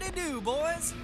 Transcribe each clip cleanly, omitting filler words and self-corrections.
Howdy do, boys.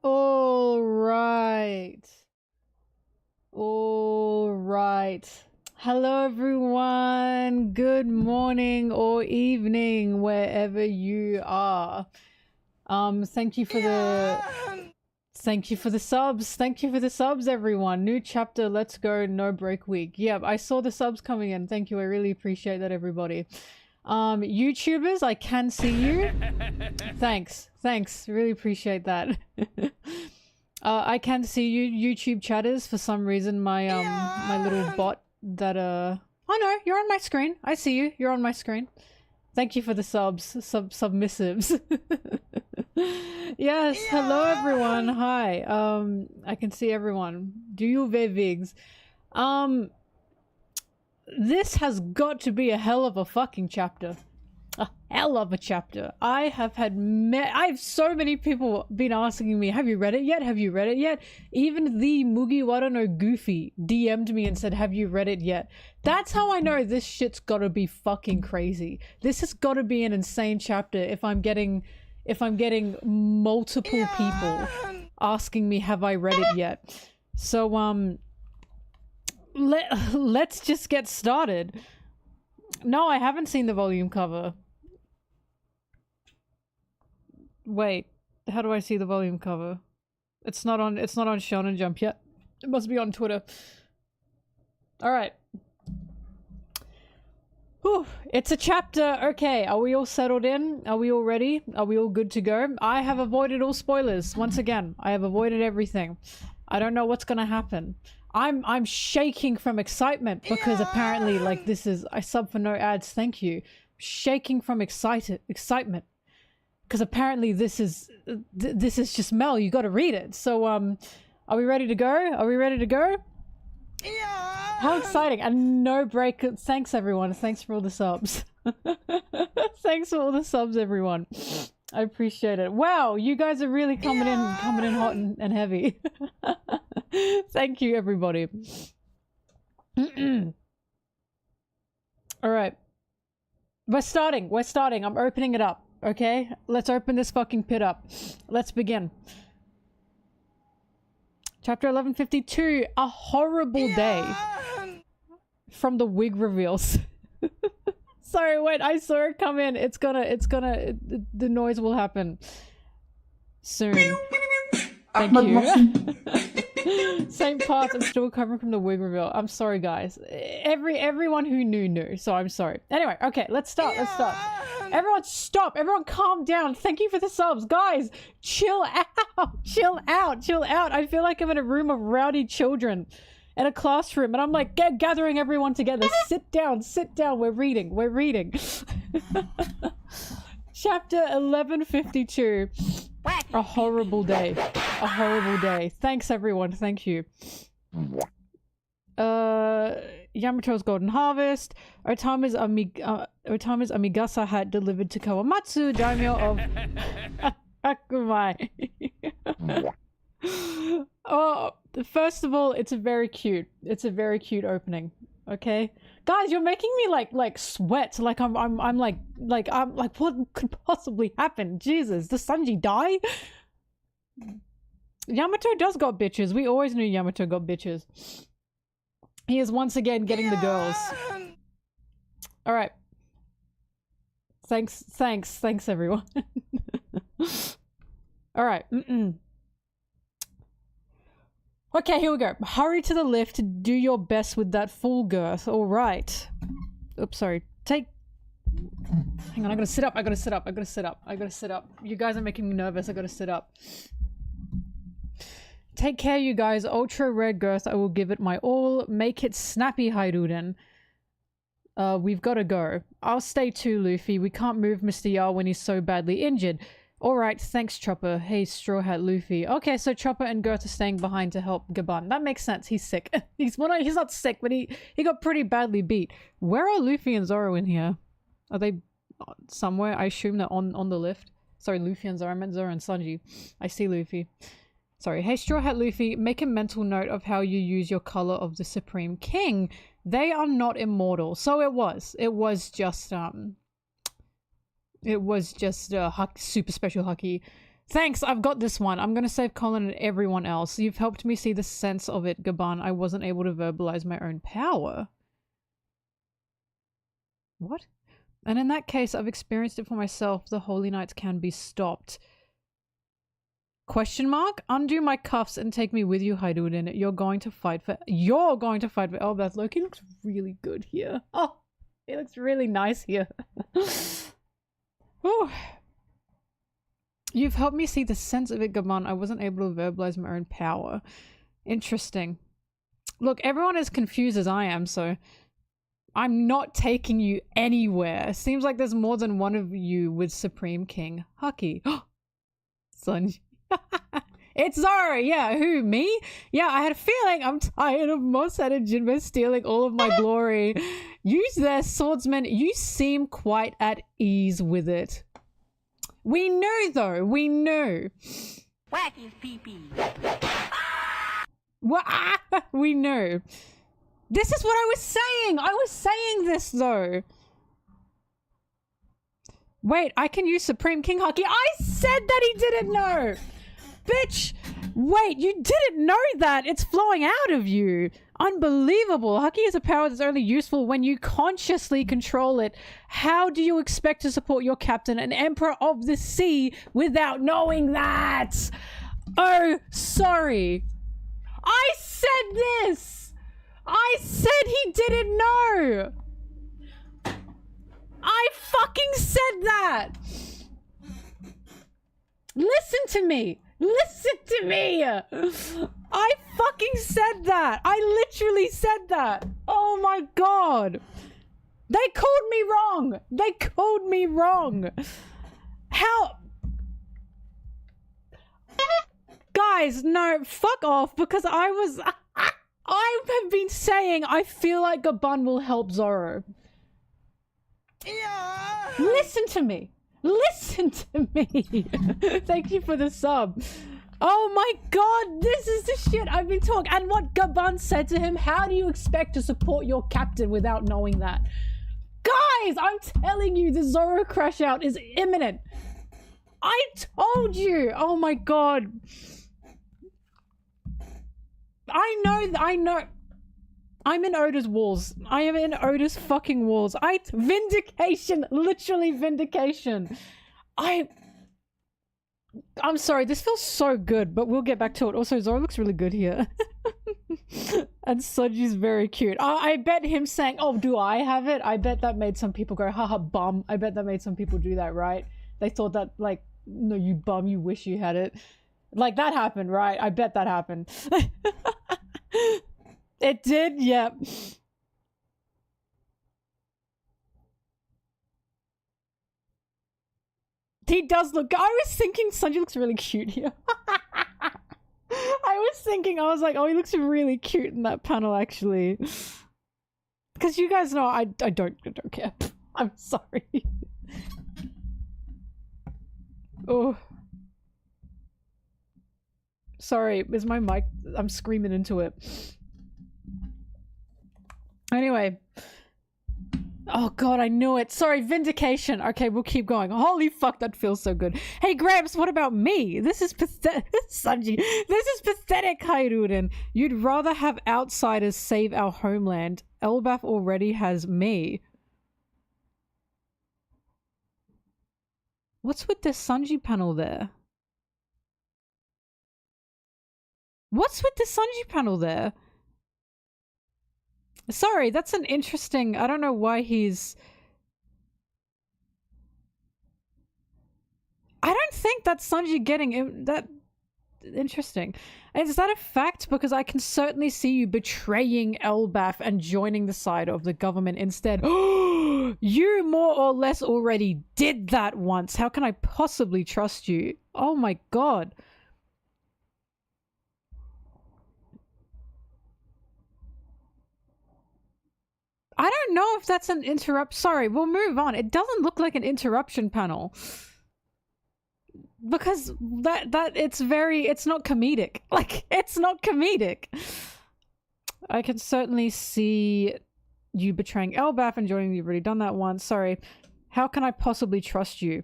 All right. All right. Hello, everyone. Good morning or evening, wherever you are. Thank you for the subs. Thank you for the subs, everyone. New chapter. Let's go. No break week. Yep, I saw the subs coming in. Thank you. I really appreciate that, everybody. YouTubers, I can see you. Thanks. Really appreciate that. I can see you, YouTube chatters. For some reason, my my little bot that oh no, you're on my screen. I see you. You're on my screen. Thank you for the subs, submissives. Yes, hello everyone. Hi. I can see everyone. Do you vigs? This has got to be a hell of a fucking chapter. A hell of a chapter. I have so many people been asking me, have you read it yet? Have you read it yet? Even the Mugiwara no Goofy DM'd me and said, have you read it yet? That's how I know this shit's gotta be fucking crazy. This has gotta be an insane chapter if I'm getting multiple people asking me, have I read it yet? So, let's just get started. No, I haven't seen the volume cover. Wait, how do I see the volume cover? It's not on Shonen Jump yet. It must be on Twitter. Alright. Whew, it's a chapter. Okay, are we all settled in? Are we all ready? Are we all good to go? I have avoided all spoilers. Once again, I have avoided everything. I don't know what's gonna happen. I'm shaking from excitement because apparently like this is I sub for no ads. Thank you. Shaking from excitement because apparently this is just Mel. You got to read it. So are we ready to go? Are we ready to go? Yeah. How exciting! And no break. Thanks everyone. Thanks for all the subs. Thanks for all the subs, everyone. I appreciate it. Wow, you guys are really coming in hot and heavy. Thank you, everybody. All right, we're starting. I'm opening it up. Okay, let's open this fucking pit up. Let's begin. Chapter 1152. A horrible day. From the wig reveals. Sorry, wait, I saw it come in. The noise will happen soon. Thank you. Same parts, I'm still covering from the wig reveal. I'm sorry, guys. Everyone who knew, so I'm sorry. Anyway, okay, let's start. Everyone stop. Everyone calm down. Thank you for the subs. Guys, chill out. Chill out. I feel like I'm in a room of rowdy children. In a classroom, and I'm like gathering everyone together. Sit down. We're reading. Chapter 1152. A horrible day. Thanks everyone. Thank you. Yamato's Golden Harvest. Otama's Amigasa hat delivered to Kawamatsu, daimyo of Akumai. Oh, first of all, it's a very cute opening. Okay, guys, you're making me like sweat. Like I'm like what could possibly happen? Jesus, does Sanji die? Yamato does got bitches. We always knew Yamato got bitches. He is once again getting the girls. All right. Thanks everyone. All right. Okay, here we go. Hurry to the lift. Do your best with that full girth. All right. Oops, sorry. Hang on, I gotta sit up. You guys are making me nervous. I gotta sit up. Take care, you guys. Ultra rare girth. I will give it my all. Make it snappy, Hairuden. We've gotta go. I'll stay too, Luffy. We can't move Mr. Yar when he's so badly injured. Alright, thanks Chopper. Hey, Straw Hat Luffy. Okay, so Chopper and Girth are staying behind to help Gaban. That makes sense. He's sick. He's not sick, but he got pretty badly beat. Where are Luffy and Zoro in here? Are they somewhere? I assume they're on the lift. Sorry, Luffy and Zoro. I meant Zoro and Sanji. I see Luffy. Sorry. Hey, Straw Hat Luffy, make a mental note of how you use your color of the Supreme King. They are not immortal. So it was just super special Haki. Thanks, I've got this one. I'm gonna save Colin and everyone else. You've helped me see the sense of it, Gaban. I wasn't able to verbalize my own power. What? And in that case, I've experienced it for myself. The Holy Knights can be stopped. Question mark? Undo my cuffs and take me with you, Hairuden. You're going to fight for Elbaf. Loki looks really good here. Oh, he looks really nice here. Oh, you've helped me see the sense of it, Gaban. I wasn't able to verbalize my own power. Interesting. Look, everyone is confused as I am, so I'm not taking you anywhere. Seems like there's more than one of you with Supreme King Haki. Sanji. It's Zoro. Yeah, who? Me? Yeah, I had a feeling. I'm tired of Mossad and Jinbei stealing all of my glory. Use their swordsman. You seem quite at ease with it. We knew, though. We knew. Whack his pee-pee. What? We knew. This is what I was saying. I was saying this, though. Wait, I can use Supreme King Haki. I said that he didn't know. Bitch, wait, you didn't know that. It's flowing out of you. Unbelievable. Haki is a power that's only useful when you consciously control it. How do you expect to support your captain, an emperor of the sea, without knowing that? Oh, sorry. I said this. I said he didn't know. I fucking said that. Listen to me. Listen to me! I fucking said that. I literally said that. Oh my god. They called me wrong. They called me wrong. How? Guys, no, fuck off, because I have been saying I feel like Gaban will help Zoro. Yeah. Listen to me. Listen to me. Thank you for the sub. Oh my god, this is the shit I've been talking. And what Gaban said to him, how do you expect to support your captain without knowing that? Guys, I'm telling you, the Zoro crash out is imminent. I told you. Oh my god. I know. I'm in Oda's walls. I am in Oda's fucking walls. Vindication. Literally vindication. I'm sorry, this feels so good, but we'll get back to it. Also, Zoro looks really good here. And Sanji's very cute. I bet him saying, oh, do I have it? I bet that made some people go, haha, bum. I bet that made some people do that, right? They thought that, like, no, you bum, you wish you had it. Like, that happened, right? I bet that happened. It did? Yep. He does look... I was thinking Sanji looks really cute here. I was like, oh, he looks really cute in that panel, actually. Because you guys know I don't care. I'm sorry. Oh. Sorry, is my mic... I'm screaming into it. Anyway. Oh god, I knew it. Sorry, vindication. Okay, we'll keep going. Holy fuck, that feels so good. Hey, Gramps, what about me? This is pathetic. Sanji, this is pathetic, Hairuden. You'd rather have outsiders save our homeland. Elbaf already has me. What's with this Sanji panel there? What's with the Sanji panel there? Sorry, that's an interesting... I don't know why he's... I don't think that's Sanji getting... that... Interesting. Is that a fact? Because I can certainly see you betraying Elbaf and joining the side of the government instead. You more or less already did that once. How can I possibly trust you? Oh my god. I don't know if that's an interrupt. Sorry, we'll move on. It doesn't look like an interruption panel. Because it's not comedic. Like, it's not comedic. I can certainly see you betraying Elbaf and joining. You've already done that once. Sorry. How can I possibly trust you?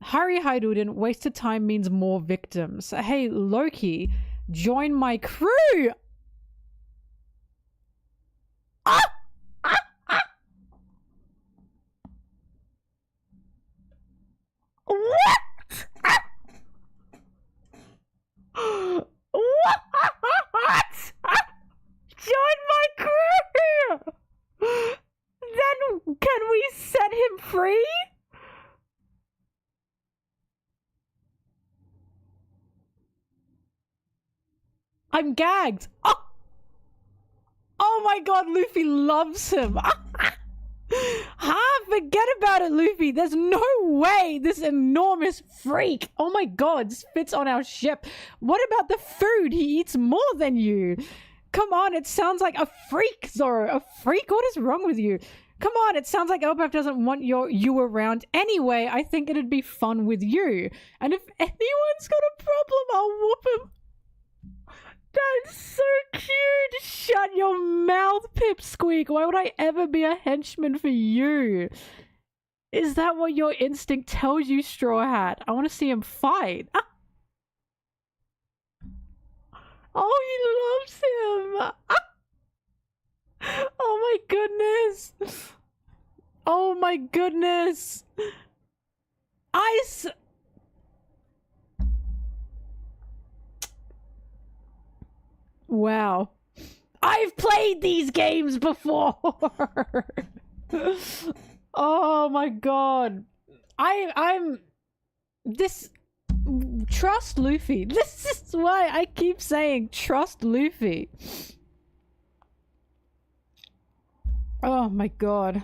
Hurry, Hairuden. Wasted time means more victims. Hey, Loki, join my crew! What? What? Join my crew! Then can we set him free? I'm gagged. Oh my god, Luffy loves him. Forget about it, Luffy. There's no way this enormous freak, oh my god, just fits on our ship. What about the food? He eats more than you. Come on, it sounds like a freak, Zoro. A freak? What is wrong with you? Come on, it sounds like Elbaf doesn't want you around anyway. I think it'd be fun with you. And if anyone's got a problem, I'll whoop him. That's so cute! Shut your mouth, Pipsqueak! Why would I ever be a henchman for you? Is that what your instinct tells you, Straw Hat? I want to see him fight. Ah. Oh, he loves him! Ah. Oh my goodness! Oh my goodness! Wow. I've played these games before! Oh my god. I'm... This... Trust Luffy. This is why I keep saying trust Luffy. Oh my god.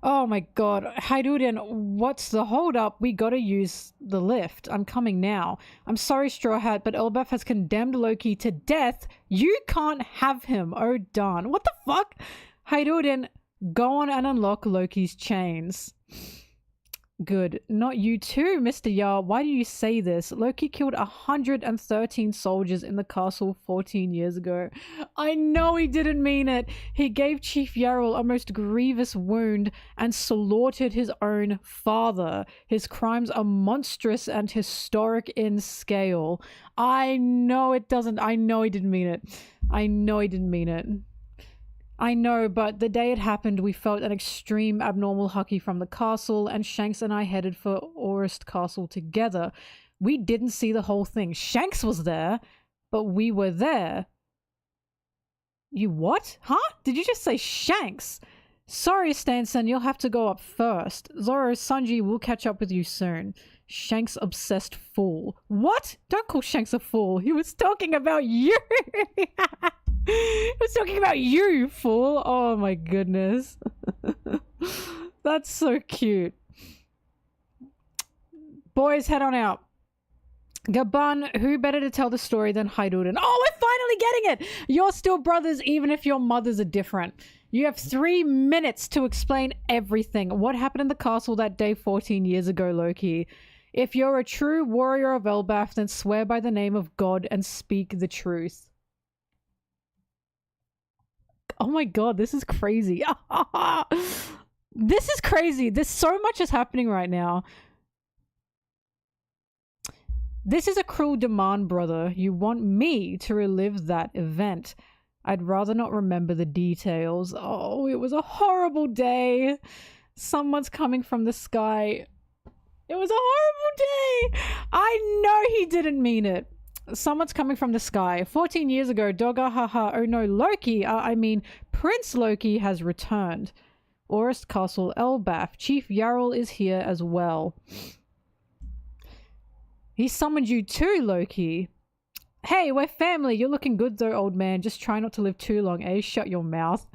Oh my god. Haidurin, what's the hold up? We gotta use the lift. I'm coming now. I'm sorry, Straw Hat, but Elbaf has condemned Loki to death. You can't have him. Oh darn. What the fuck? Haidurin, go on and unlock Loki's chains. Good. Not you too, Mr. Yar. Why do you say this? Loki killed 113 soldiers in the castle 14 years ago. I know he didn't mean it. He gave Chief Yarl a most grievous wound and slaughtered his own father. His crimes are monstrous and historic in scale. I know it doesn't. I know he didn't mean it. I know he didn't mean it. I know, but the day it happened, we felt an extreme abnormal Haki from the castle, and Shanks and I headed for Orist Castle together. We didn't see the whole thing. Shanks was there, but we were there. You what? Huh? Did you just say Shanks? Sorry, Stanson, you'll have to go up first. Zoro, Sanji, we'll catch up with you soon. Shanks obsessed fool. What? Don't call Shanks a fool. He was talking about you. He was talking about you, you fool. Oh my goodness. That's so cute. Boys, head on out. Gaban, who better to tell the story than Haidurin? Oh, we're finally getting it! You're still brothers even if your mothers are different. You have 3 minutes to explain everything. What happened in the castle that day 14 years ago, Loki? If you're a true warrior of Elbaf, then swear by the name of God and speak the truth. Oh my god, this is crazy. This is crazy. There's so much is happening right now. This is a cruel demand, brother. You want me to relive that event. I'd rather not remember the details. Oh, it was a horrible day. Someone's coming from the sky. It was a horrible day. I know he didn't mean it. Someone's coming from the sky. 14 years ago, Dogga, haha, oh no, Loki, I mean, Prince Loki has returned. Orist Castle, Elbaf. Chief Yarl is here as well. He summoned you too, Loki. Hey, we're family. You're looking good though, old man. Just try not to live too long, eh? Shut your mouth.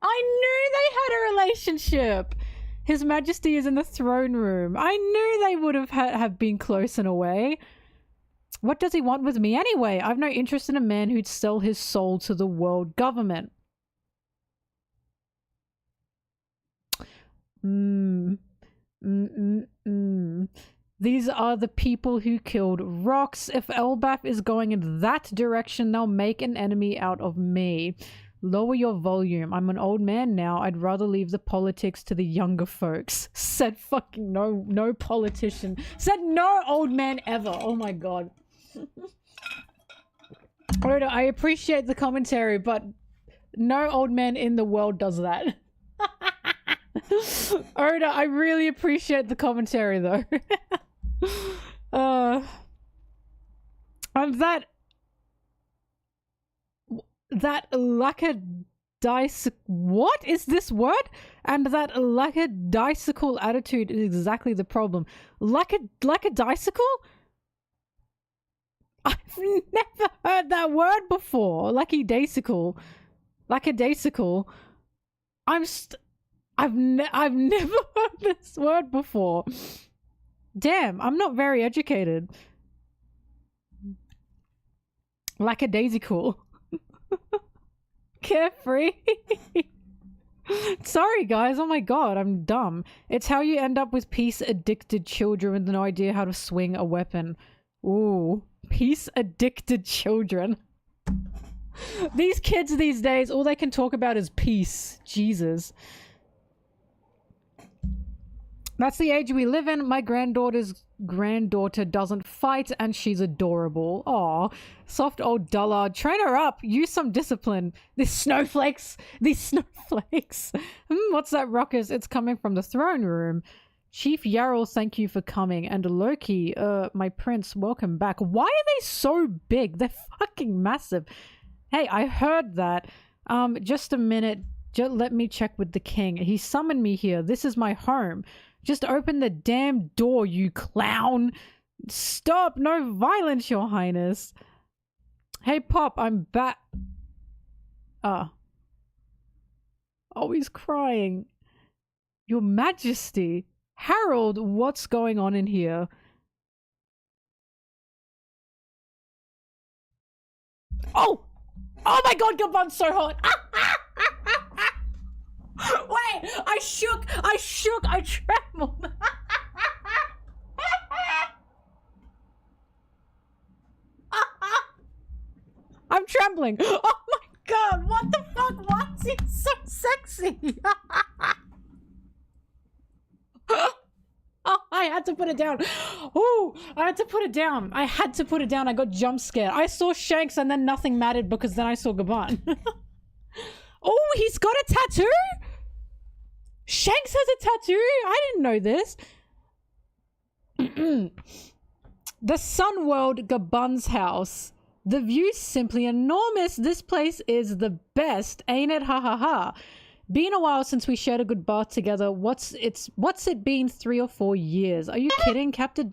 I knew they had a relationship. His Majesty is in the throne room. I knew they would have been close in a way. What does he want with me anyway? I've no interest in a man who'd sell his soul to the world government. These are the people who killed Rox. If Elbaf is going in that direction, they'll make an enemy out of me. Lower your volume. I'm an old man now. I'd rather leave the politics to the younger folks. Said fucking no politician. Said no old man ever. Oh my god. Oda, I appreciate the commentary, but no old man in the world does that. Oda, I really appreciate the commentary though. And that lackadaisical, what is this word? And that lackadaisical attitude is exactly the problem. Lackadaisical? I've never heard that word before. Lackadaisical. I've never heard this word before. Damn, I'm not very educated. Lackadaisical. Carefree. Sorry guys, oh my god, I'm dumb. It's how you end up with peace-addicted children with no idea how to swing a weapon. Ooh, peace-addicted children. These kids these days, all they can talk about is peace. Jesus. That's the age we live in. My granddaughter's granddaughter doesn't fight and she's adorable. Aw, soft old dullard. Train her up. Use some discipline. These snowflakes. What's that ruckus? It's coming from the throne room. Chief Yarl, thank you for coming. And Loki, my prince, welcome back. Why are they so big? They're fucking massive. Hey, I heard that. Just a minute. Just let me check with the king. He summoned me here. This is my home. Just open the damn door, you clown. Stop! No violence, Your Highness. Hey, Pop, I'm back. Ah. Oh, he's crying. Your Majesty. Harold, what's going on in here? Oh! Oh my god, Gabon's so hot! Wait! I shook! I trembled! I'm trembling! Oh my god, what the fuck? Why is he so sexy? Oh, I had to put it down. Oh, I had to put it down. I had to put it down. I got jump scared. I saw Shanks and then nothing mattered because then I saw Gabon. Oh, he's got a tattoo? Shanks has a tattoo? I didn't know this. The Sun World Gabon's house. The view's simply enormous. This place is the best, ain't it? Ha ha ha. Been a while since we shared a good bath together. What's it been, 3 or 4 years? Are you kidding? Captain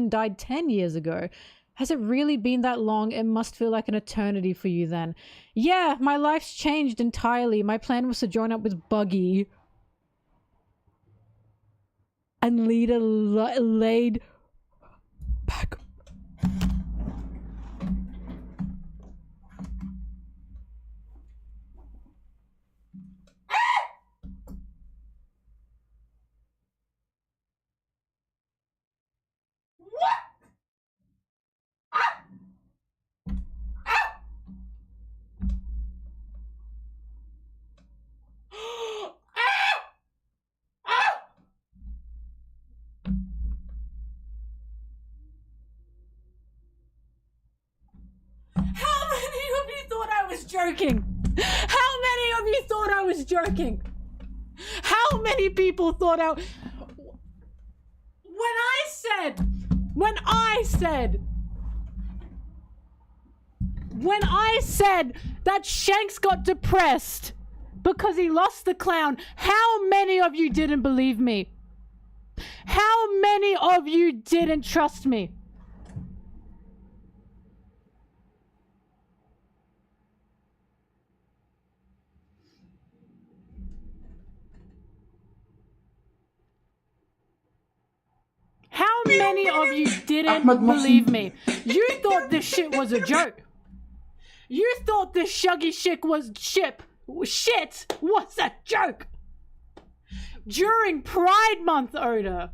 died 10 years ago. Has it really been that long? It must feel like an eternity for you then. Yeah, my life's changed entirely. My plan was to join up with Buggy and lead a laid back. Joking. How many of you thought I was joking? How many people thought I... When I said that Shanks got depressed because he lost the clown, how many of you didn't believe me? How many of you didn't trust me? How many of you didn't believe me? You thought this shit was a joke. You thought this shuggy shit was shit was a joke. During Pride Month, Oda.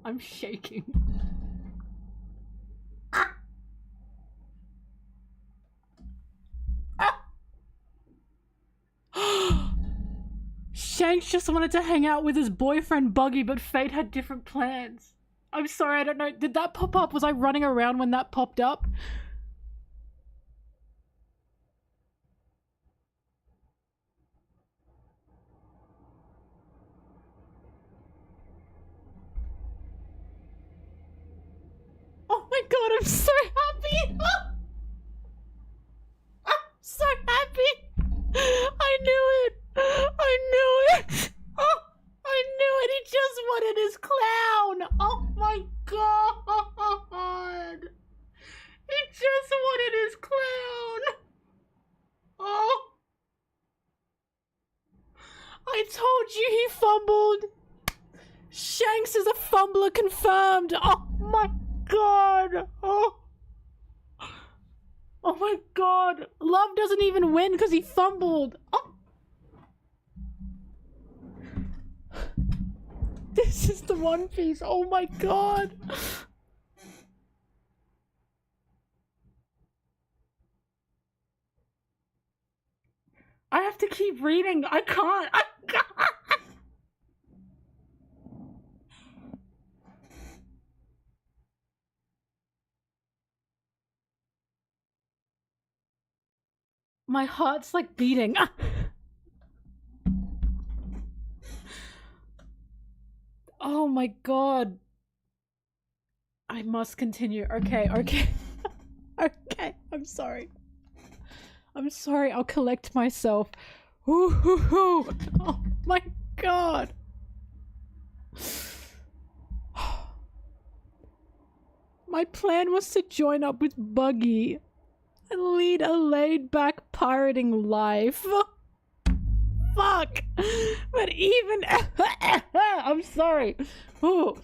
I'm shaking. Shanks just wanted to hang out with his boyfriend Buggy, but fate had different plans. I'm sorry, I don't know. Did that pop up? Was I running around when that popped up? Oh my god, I'm so happy! I'm so happy! I knew it! I knew it! Oh, I knew it! He just wanted his clown! Oh my god! He just wanted his clown! Oh! I told you he fumbled! Shanks is a fumbler confirmed! Oh my god! Oh! Oh my god! Love doesn't even win because he fumbled! Oh! This is the One Piece! Oh my god! I have to keep reading! I can't! I can't! My heart's like beating. Oh my god. I must continue. Okay, okay. Okay, I'm sorry. I'm sorry, I'll collect myself. Ooh, oh my god. My plan was to join up with Buggy and lead a laid-back pirating life. Fuck! But even... I'm sorry. Ooh.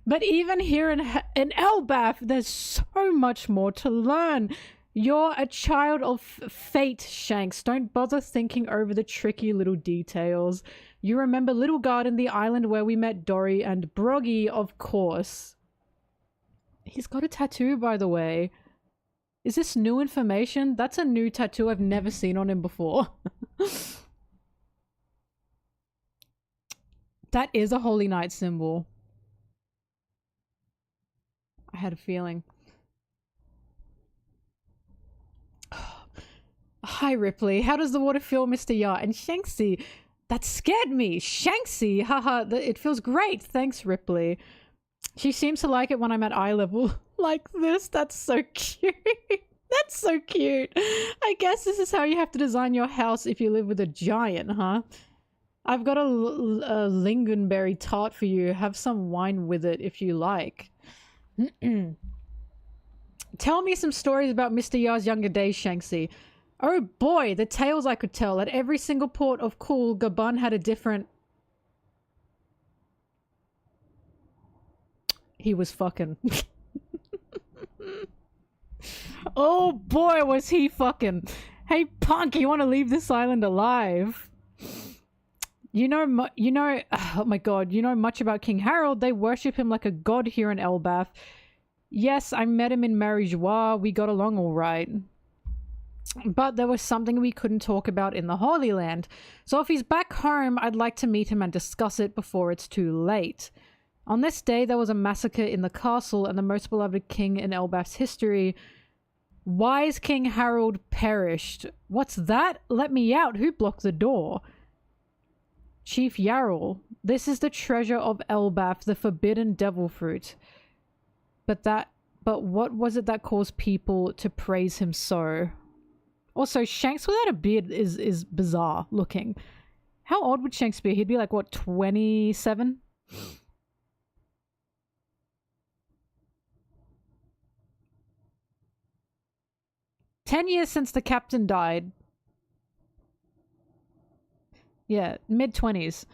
But even here in Elbaf, there's so much more to learn. You're a child of fate, Shanks. Don't bother thinking over the tricky little details. You remember Little Garden, the island where we met Dory and Broggy, of course. He's got a tattoo, by the way. Is this new information? That's a new tattoo I've never seen on him before. That is a Holy Knight symbol. I had a feeling. Hi, Ripley. How does the water feel, Mr. Yar? And Shanksy, that scared me. Shanksy, haha, it feels great. Thanks, Ripley. She seems to like it when I'm at eye level like this. That's so cute. That's so cute. I guess this is how you have to design your house if you live with a giant, huh? I've got a lingonberry tart for you. Have some wine with it if you like. Tell me some stories about Mr. Yar's younger days, Shanksy. Oh boy, the tales I could tell. At every single port of call, Gabon had a different... He was fucking. Oh boy, was he fucking. Hey punk, you want to leave this island alive? You know, oh my god, you know much about King Harald? They worship him like a god here in Elbaf. Yes, I met him in Marijois. We got along all right. But there was something we couldn't talk about in the Holy Land. So if he's back home, I'd like to meet him and discuss it before it's too late. On this day, there was a massacre in the castle and the most beloved king in Elbaf's history. Wise King Harald perished. What's that? Let me out. Who blocked the door? Chief Jarl. This is the treasure of Elbaf, the forbidden devil fruit. But what was it that caused people to praise him so? Also, Shanks without a beard is bizarre looking. How old would Shanks be? He'd be like, what, 27? "10 years since the captain died." Yeah, mid-20s.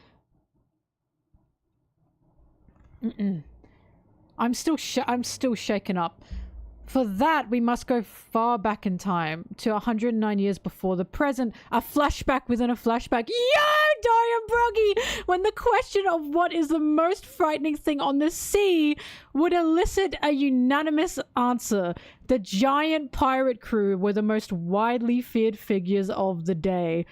I'm still shaken up. For that, we must go far back in time, to 109 years before the present. A flashback within a flashback. Yo, Dory and Broggy! When the question of what is the most frightening thing on the sea would elicit a unanimous answer. The giant pirate crew were the most widely feared figures of the day.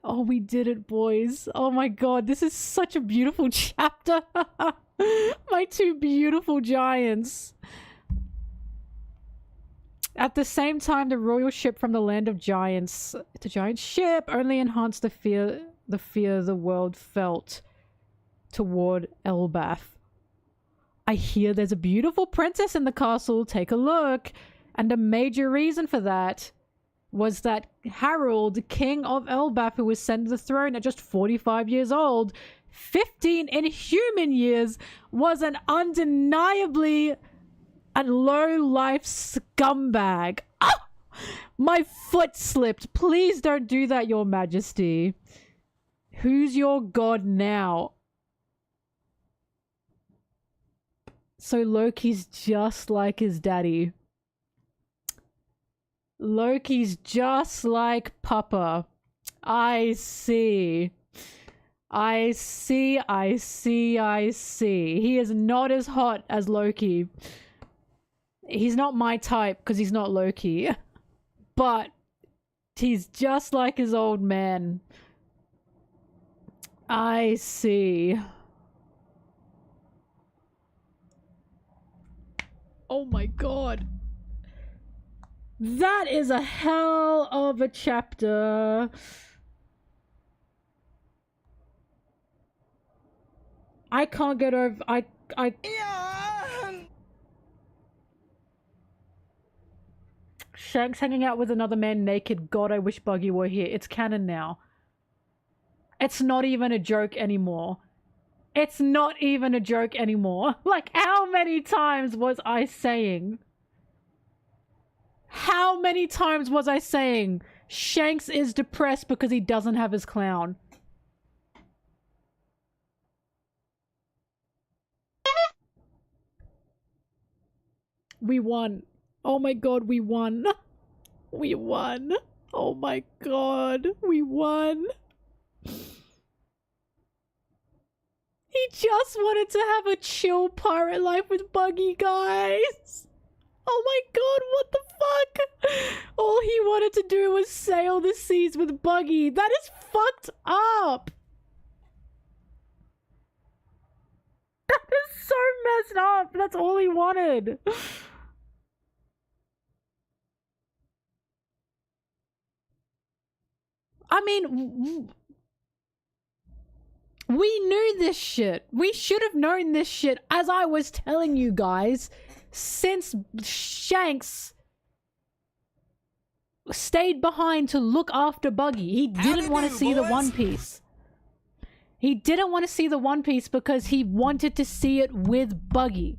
Oh, we did it, boys. Oh my god, this is such a beautiful chapter. My two beautiful giants. At the same time, the royal ship from the land of giants, the giant ship, only enhanced the fear the world felt toward Elbaf. I hear there's a beautiful princess in the castle. Take a look. And a major reason for that was that Harald, king of Elbaf, who was sent to the throne at just 45 years old, 15 in human years, was an undeniably a low-life scumbag. Ah! My foot slipped. Please don't do that, your majesty. Who's your god now? So Loki's just like his daddy. Loki's just like Papa. I see. I see, I see, I see. He is not as hot as Loki. He's not my type because he's not Loki. But he's just like his old man. I see. Oh my god. That is a hell of a chapter. I can't get over. Yeah. Shanks hanging out with another man naked. God, I wish Buggy were here. It's canon now. It's not even a joke anymore. It's not even a joke anymore. Like, how many times was I saying? How many times was I saying Shanks is depressed because he doesn't have his clown? We won. Oh my god, we won. We won. Oh my god, we won. He just wanted to have a chill pirate life with Buggy, guys. Oh my god, what the fuck? All he wanted to do was sail the seas with Buggy. That is fucked up. That is so messed up. That's all he wanted. I mean, we knew this shit. We should have known this shit, as I was telling you guys, since Shanks stayed behind to look after Buggy. He didn't want to see the One Piece. He didn't want to see the One Piece because he wanted to see it with Buggy.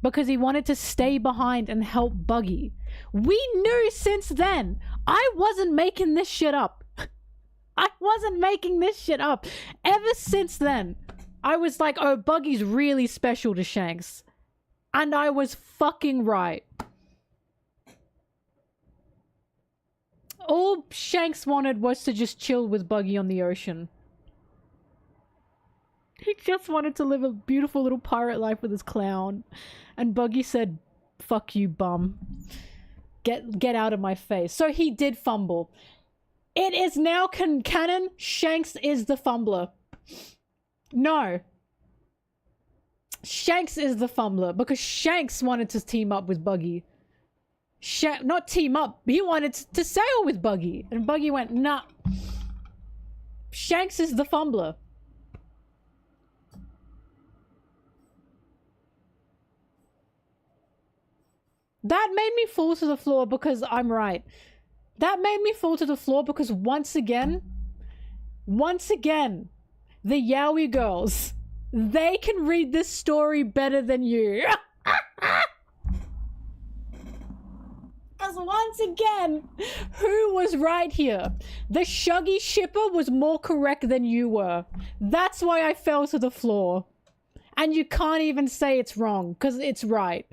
Because he wanted to stay behind and help Buggy. We knew since then. I wasn't making this shit up. I wasn't making this shit up. Ever since then, I was like, oh, Buggy's really special to Shanks. And I was fucking right. All Shanks wanted was to just chill with Buggy on the ocean. He just wanted to live a beautiful little pirate life with his clown. And Buggy said, fuck you, bum. Get out of my face. So he did fumble. It is now canon. Shanks is the fumbler. No. Shanks is the fumbler because Shanks wanted to team up with Buggy. Not team up. He wanted to sail with Buggy. And Buggy went, nah. Shanks is the fumbler. That made me fall to the floor because I'm right. That made me fall to the floor because once again, the Yaoi girls, they can read this story better than you. Because once again, who was right here? The Shuggy shipper was more correct than you were. That's why I fell to the floor. And you can't even say it's wrong, because it's right.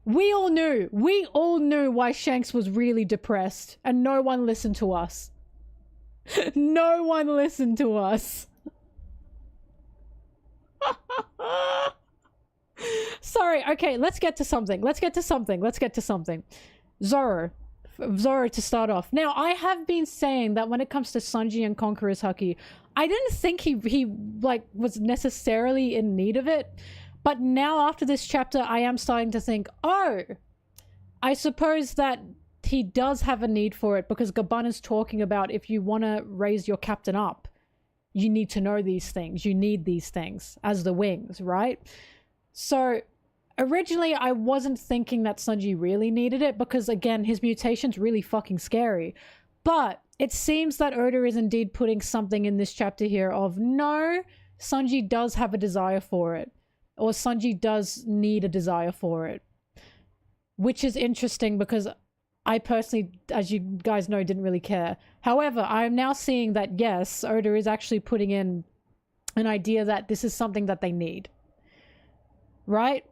We all knew why Shanks was really depressed, and no one listened to us. No one listened to us. Sorry, okay, let's get to something. Zoro to start off. Now, I have been saying that when it comes to Sanji and Conqueror's Haki, I didn't think he like was necessarily in need of it. But now after this chapter, I am starting to think, oh, I suppose that he does have a need for it because Gaban is talking about if you want to raise your captain up, you need to know these things. You need these things as the wings, right? So originally I wasn't thinking that Sanji really needed it because again, his mutation's really fucking scary. But it seems that Oda is indeed putting something in this chapter here of no, Sanji does have a desire for it. Or Sanji does need a desire for it. Which is interesting because I personally, as you guys know, didn't really care. However, I am now seeing that yes, Oda is actually putting in an idea that this is something that they need. Right?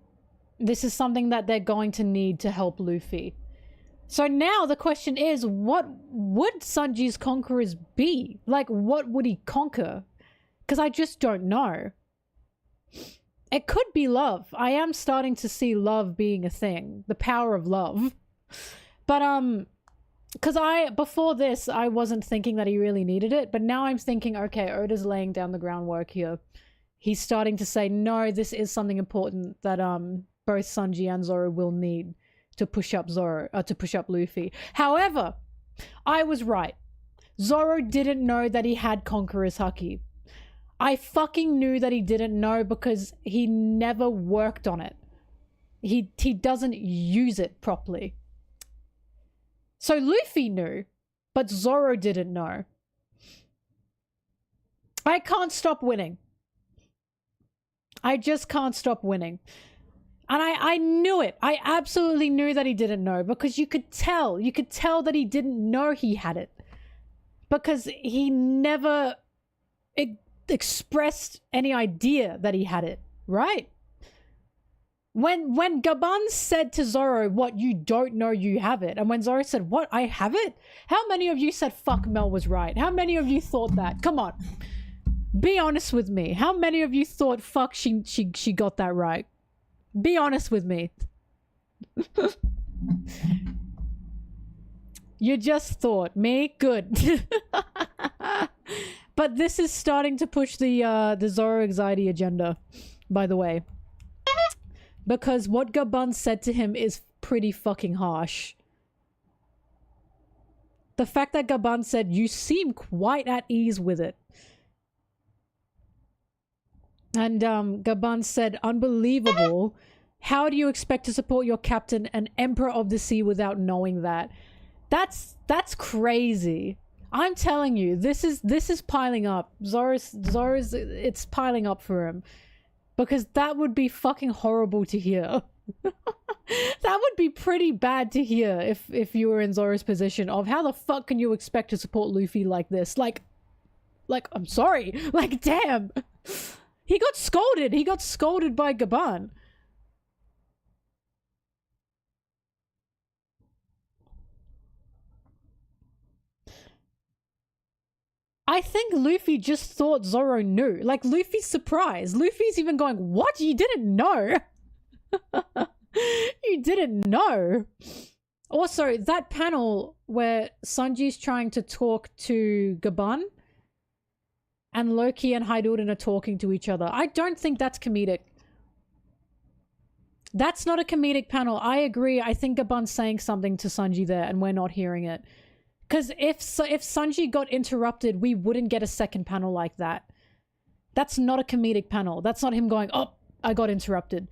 This is something that they're going to need to help Luffy. So now the question is, what would Sanji's conquerors be? Like, what would he conquer? Because I just don't know. It could be love. I am starting to see love being a thing. The power of love. But, because before this, I wasn't thinking that he really needed it. But now I'm thinking, okay, Oda's laying down the groundwork here. He's starting to say, no, this is something important that, both Sanji and Zoro will need. to push up to push up Luffy. However, I was right. Zoro didn't know that he had Conqueror's Haki. I fucking knew that he didn't know because he never worked on it. He doesn't use it properly. So Luffy knew, but Zoro didn't know. I can't stop winning. I just can't stop winning. And I knew it. I absolutely knew that he didn't know because you could tell that he didn't know he had it. Because he never expressed any idea that he had it, right? When Gaban said to Zoro, what, you don't know you have it? And when Zoro said, what, I have it? How many of you said, fuck, Mel was right? How many of you thought that? Come on. Be honest with me. How many of you thought, fuck, she got that right? Be honest with me. You just thought. Me? Good. But this is starting to push the Zoro anxiety agenda, by the way. Because what Gaban said to him is pretty fucking harsh. The fact that Gaban said, you seem quite at ease with it. And Gaban said, unbelievable. How do you expect to support your captain, an emperor of the sea, without knowing that? That's crazy. I'm telling you, this is piling up. Zoro's it's piling up for him. Because that would be fucking horrible to hear. That would be pretty bad to hear if you were in Zoro's position of how the fuck can you expect to support Luffy like this? Like I'm sorry. Like, damn. He got scolded. He got scolded by Gaban. I think Luffy just thought Zoro knew. Like, Luffy's surprised. Luffy's even going, what? You didn't know? You didn't know? Also, that panel where Sanji's trying to talk to Gaban and Loki and Hydordan are talking to each other. I don't think that's comedic. That's not a comedic panel. I agree. I think Gaban's saying something to Sanji there and we're not hearing it. Because if Sanji got interrupted, we wouldn't get a second panel like that. That's not a comedic panel. That's not him going, oh, I got interrupted.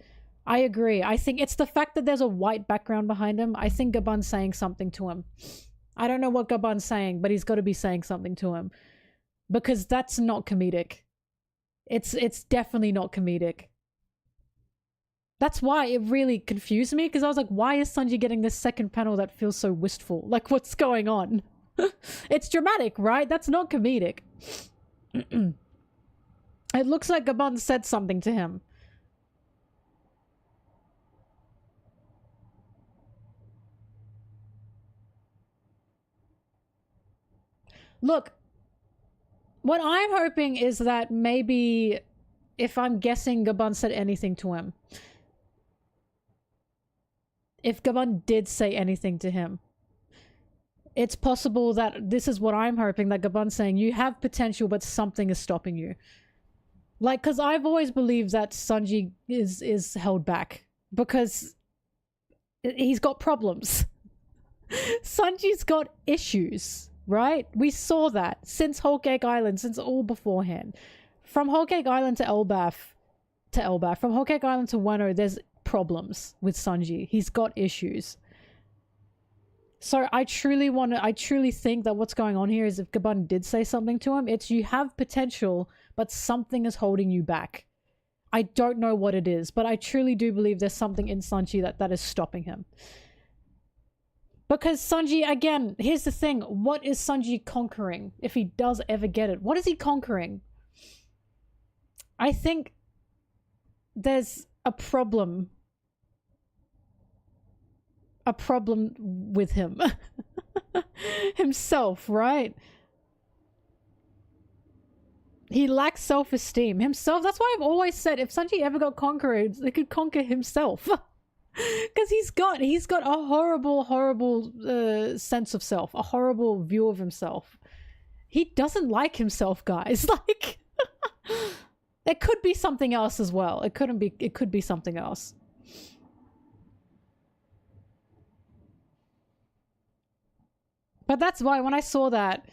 I agree. I think it's the fact that there's a white background behind him. I think Gaban's saying something to him. I don't know what Gaban's saying, but he's got to be saying something to him. Because that's not comedic. It's definitely not comedic. That's why it really confused me, because I was like, why is Sanji getting this second panel that feels so wistful? Like, what's going on? It's dramatic, right? That's not comedic. It looks like Gaban said something to him. Look, what I'm hoping is that maybe, if I'm guessing Gaban said anything to him, if Gaban did say anything to him, it's possible that this is what I'm hoping, that Gaban's saying, you have potential, but something is stopping you. Like, because I've always believed that Sanji is held back because he's got problems. Sanji's got issues, right? We saw that since Whole Cake Island, since all beforehand. From Whole Cake Island to Elbaf, from Whole Cake Island to Wano, there's problems with Sanji. He's got issues. So I truly think that what's going on here is if Gaban did say something to him, it's you have potential, but something is holding you back. I don't know what it is, but I truly do believe there's something in Sanji that is stopping him. Because Sanji, again, here's the thing. What is Sanji conquering if he does ever get it? What is he conquering? I think there's a problem with him. Himself, right? He lacks self-esteem. Himself, that's why I've always said if Sanji ever got conquered, he could conquer himself. Because he's got a horrible sense of self, a horrible view of himself. He doesn't like himself, guys. Like, it could be something else as well. It could be something else. But that's why when I saw that,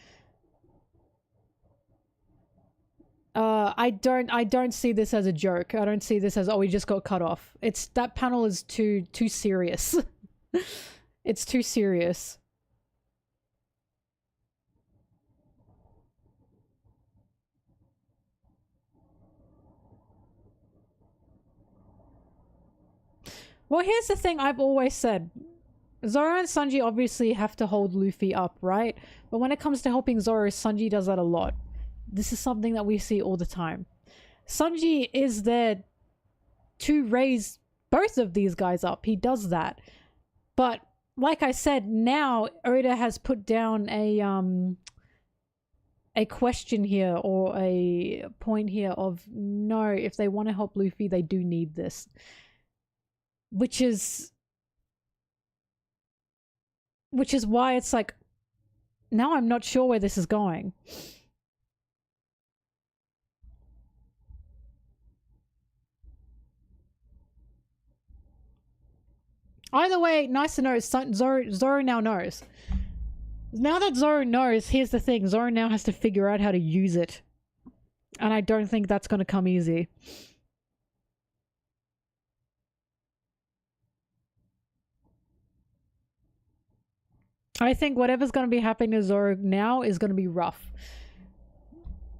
I don't see this as a joke. I don't see this as, oh, we just got cut off. It's, that panel is too serious. It's too serious. Well, here's the thing I've always said. Zoro and Sanji obviously have to hold Luffy up, right? But when it comes to helping Zoro, Sanji does that a lot. This is something that we see all the time. Sanji is there to raise both of these guys up. He does that. But like I said, now Oda has put down a question here, or a point here of, no, if they want to help Luffy, they do need this. Which is why it's like, now I'm not sure where this is going. Either way, nice to know. Zoro now knows. Now that Zoro knows, here's the thing. Zoro now has to figure out how to use it. And I don't think that's going to come easy. I think whatever's going to be happening to Zoro now is going to be rough.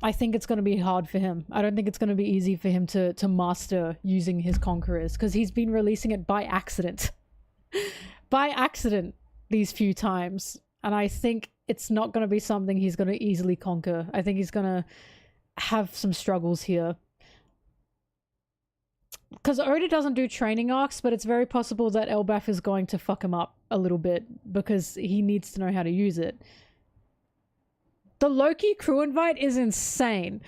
I think it's going to be hard for him. I don't think it's going to be easy for him to master using his conquerors, because he's been releasing it by accident. By accident these few times. And I think it's not going to be something he's going to easily conquer. I think he's going to have some struggles here. Because Oda doesn't do training arcs, but it's very possible that Elbaf is going to fuck him up a little bit because he needs to know how to use it. The Loki crew invite is insane.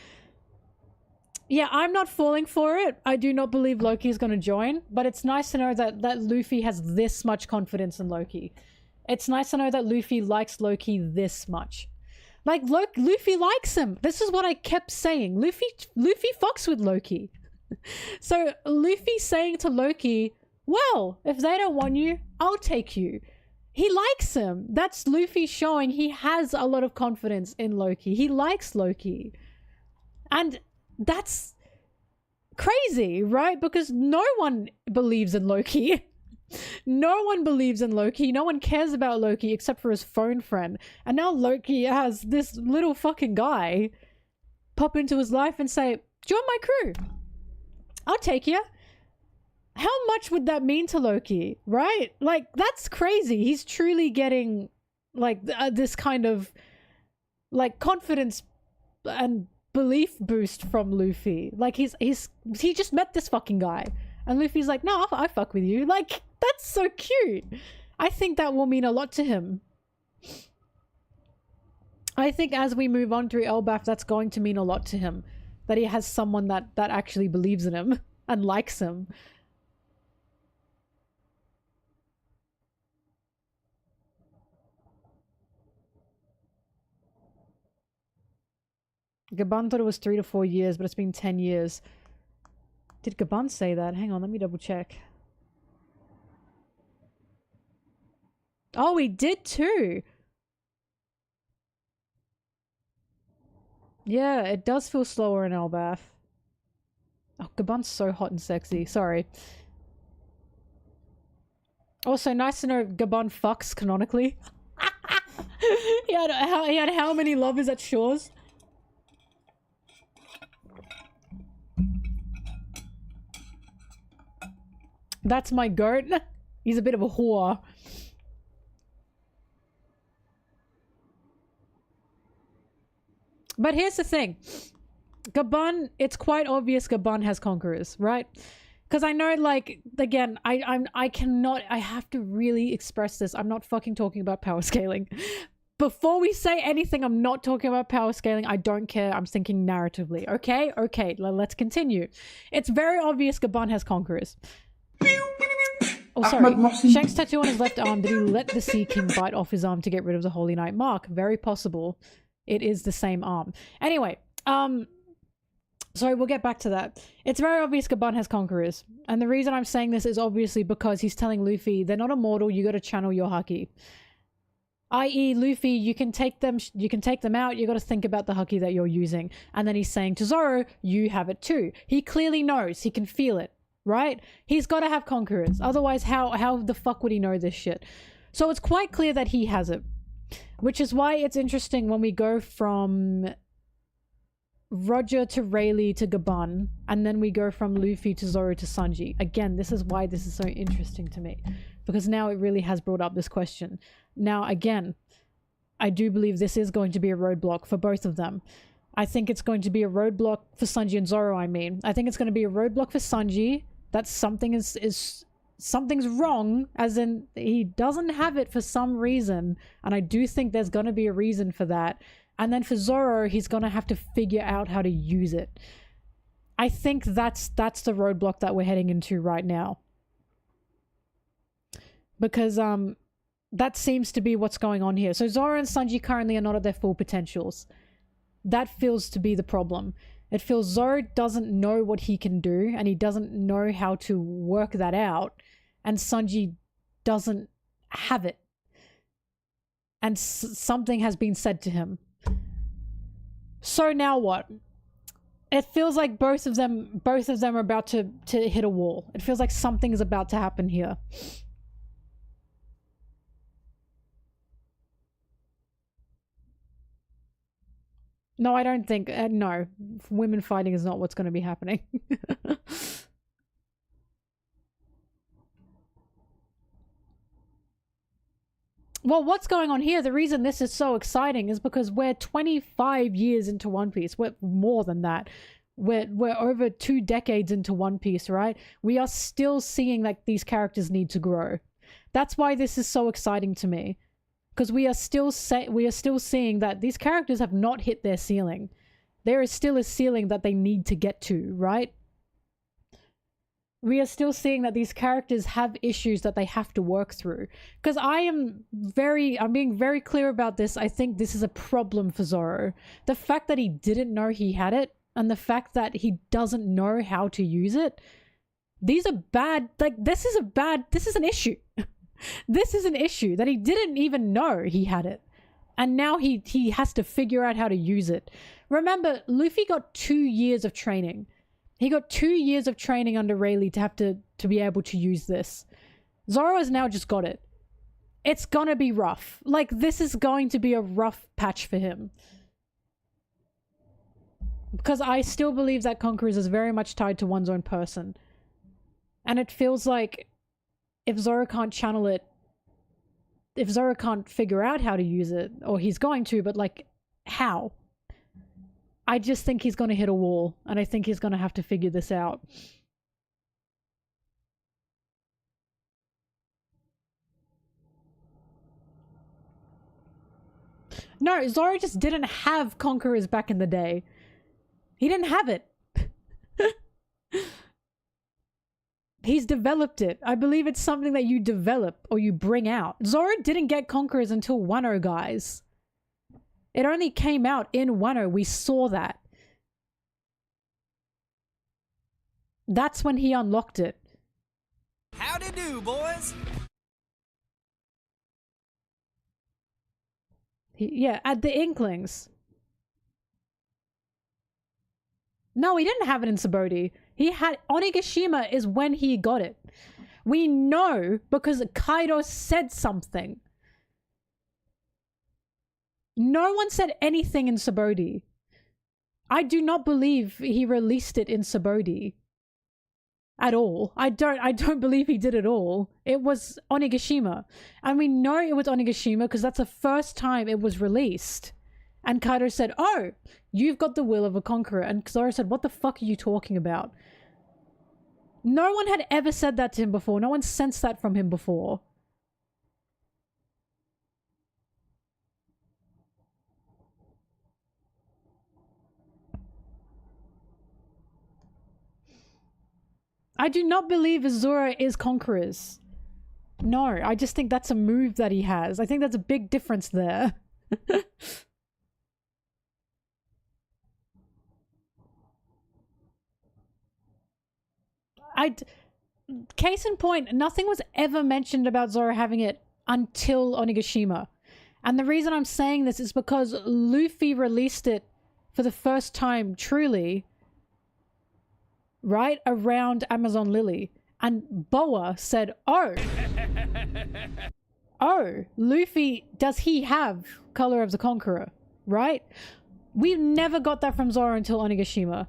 Yeah, I'm not falling for it. I do not believe Loki is going to join, but it's nice to know that Luffy has this much confidence in Loki. It's nice to know that Luffy likes Loki this much. Like, Luffy likes him. This is what I kept saying. Luffy fucks with Loki. So Luffy saying to Loki, well, if they don't want you, I'll take you. He likes him. That's Luffy showing he has a lot of confidence in Loki. He likes Loki. And that's crazy, right? Because no one believes in Loki. No one believes in Loki. No one cares about Loki except for his phone friend. And now Loki has this little fucking guy pop into his life and say, join my crew. I'll take you. How much would that mean to Loki, right? Like, that's crazy. He's truly getting, like, this kind of, like, confidence and belief boost from Luffy. Like, he just met this fucking guy. And Luffy's like, no, I fuck with you. Like, that's so cute. I think that will mean a lot to him. I think as we move on through Elbaf, that's going to mean a lot to him. That he has someone that actually believes in him and likes him. Gaban thought it was 3 to 4 years, but it's been 10 years. Did Gaban say that? Hang on, let me double check. Oh, he did too. Yeah, it does feel slower in Elbaf. Oh, Gaban's so hot and sexy. Sorry. Also, nice to know Gaban fucks canonically. he had how many lovers at Shaw's? That's my goat. He's a bit of a whore. But here's the thing. Gaban, it's quite obvious Gaban has conquerors, right? Because I know, like, again, I have to really express this. I'm not fucking talking about power scaling. Before we say anything, I'm not talking about power scaling. I don't care. I'm thinking narratively. Okay? Okay, let's continue. It's very obvious Gaban has conquerors. Oh, sorry. Shanks' tattoo on his left arm. Did he let the Sea King bite off his arm to get rid of the Holy Knight mark? Very possible. It is the same arm. Anyway, sorry, we'll get back to that. It's very obvious Gaban has conquerors. And the reason I'm saying this is obviously because he's telling Luffy, they're not immortal, you gotta channel your Haki. i.e. Luffy, you can take them out, you got to think about the Haki that you're using. And then he's saying to Zoro, you have it too. He clearly knows, he can feel it, right? He's got to have conquerors, otherwise how the fuck would he know this shit? So it's quite clear that he has it, which is why it's interesting when we go from Roger to Rayleigh to Gaban, and then we go from Luffy to Zoro to Sanji. Again, this is why this is so interesting to me, because now it really has brought up this question. Now, again, I do believe this is going to be a roadblock for both of them. I think it's going to be a roadblock for Sanji and Zoro, I mean. I think it's going to be a roadblock for Sanji, that something's wrong, as in he doesn't have it for some reason, and I do think there's going to be a reason for that. And then for Zoro, he's going to have to figure out how to use it. I think that's the roadblock that we're heading into right now. Because that seems to be what's going on here. So Zoro and Sanji currently are not at their full potentials. That feels to be the problem. It feels Zoro doesn't know what he can do, and he doesn't know how to work that out. And Sanji doesn't have it. And something has been said to him. So now what? It feels like both of them are about to hit a wall. It feels like something is about to happen here. No, I don't think, no. Women fighting is not what's going to be happening. Well, what's going on here, the reason this is so exciting is because we're 25 years into One Piece. We're more than that. We're over 2 decades into One Piece, right? We are still seeing like these characters need to grow. That's why this is so exciting to me. Because we are still seeing that these characters have not hit their ceiling. There is still a ceiling that they need to get to, right? We are still seeing that these characters have issues that they have to work through. Because I'm being very clear about this. I think this is a problem for Zoro. The fact that he didn't know he had it, and the fact that he doesn't know how to use it, these are bad. Like, this is an issue. This is an issue that he didn't even know he had it. And now he has to figure out how to use it. Remember, Luffy got 2 years of training. He got 2 years of training under Rayleigh to have to be able to use this. Zoro has now just got it. It's gonna be rough. Like, this is going to be a rough patch for him. Because I still believe that Conquerors is very much tied to one's own person. And it feels like if Zoro can't channel it, if Zoro can't figure out how to use it, or he's going to, but like, how? I just think he's going to hit a wall, and I think he's going to have to figure this out. No, Zoro just didn't have Conquerors back in the day. He didn't have it. He's developed it. I believe it's something that you develop or you bring out. Zoro didn't get Conquerors until Wano, guys. It only came out in Wano. We saw that. That's when he unlocked it. Howdy do, boys. Yeah, at the Inklings. No, he didn't have it in Sabaody. He had Onigashima is when he got it. We know because Kaido said something. No one said anything in Sabaody. I do not believe he released it in Sabaody. At all. I don't believe he did at all. It was Onigashima. And we know it was Onigashima because that's the first time it was released. And Kaido said, oh, you've got the will of a conqueror. And Zoro said, what the fuck are you talking about? No one had ever said that to him before. No one sensed that from him before. I do not believe Zoro is conquerors. No, I just think that's a move that he has. I think that's a big difference there. Case in point, nothing was ever mentioned about Zoro having it until Onigashima. And the reason I'm saying this is because Luffy released it for the first time truly, right around Amazon Lily. And Boa said, oh, Luffy, does he have Color of the Conqueror, right? We never got that from Zoro until Onigashima.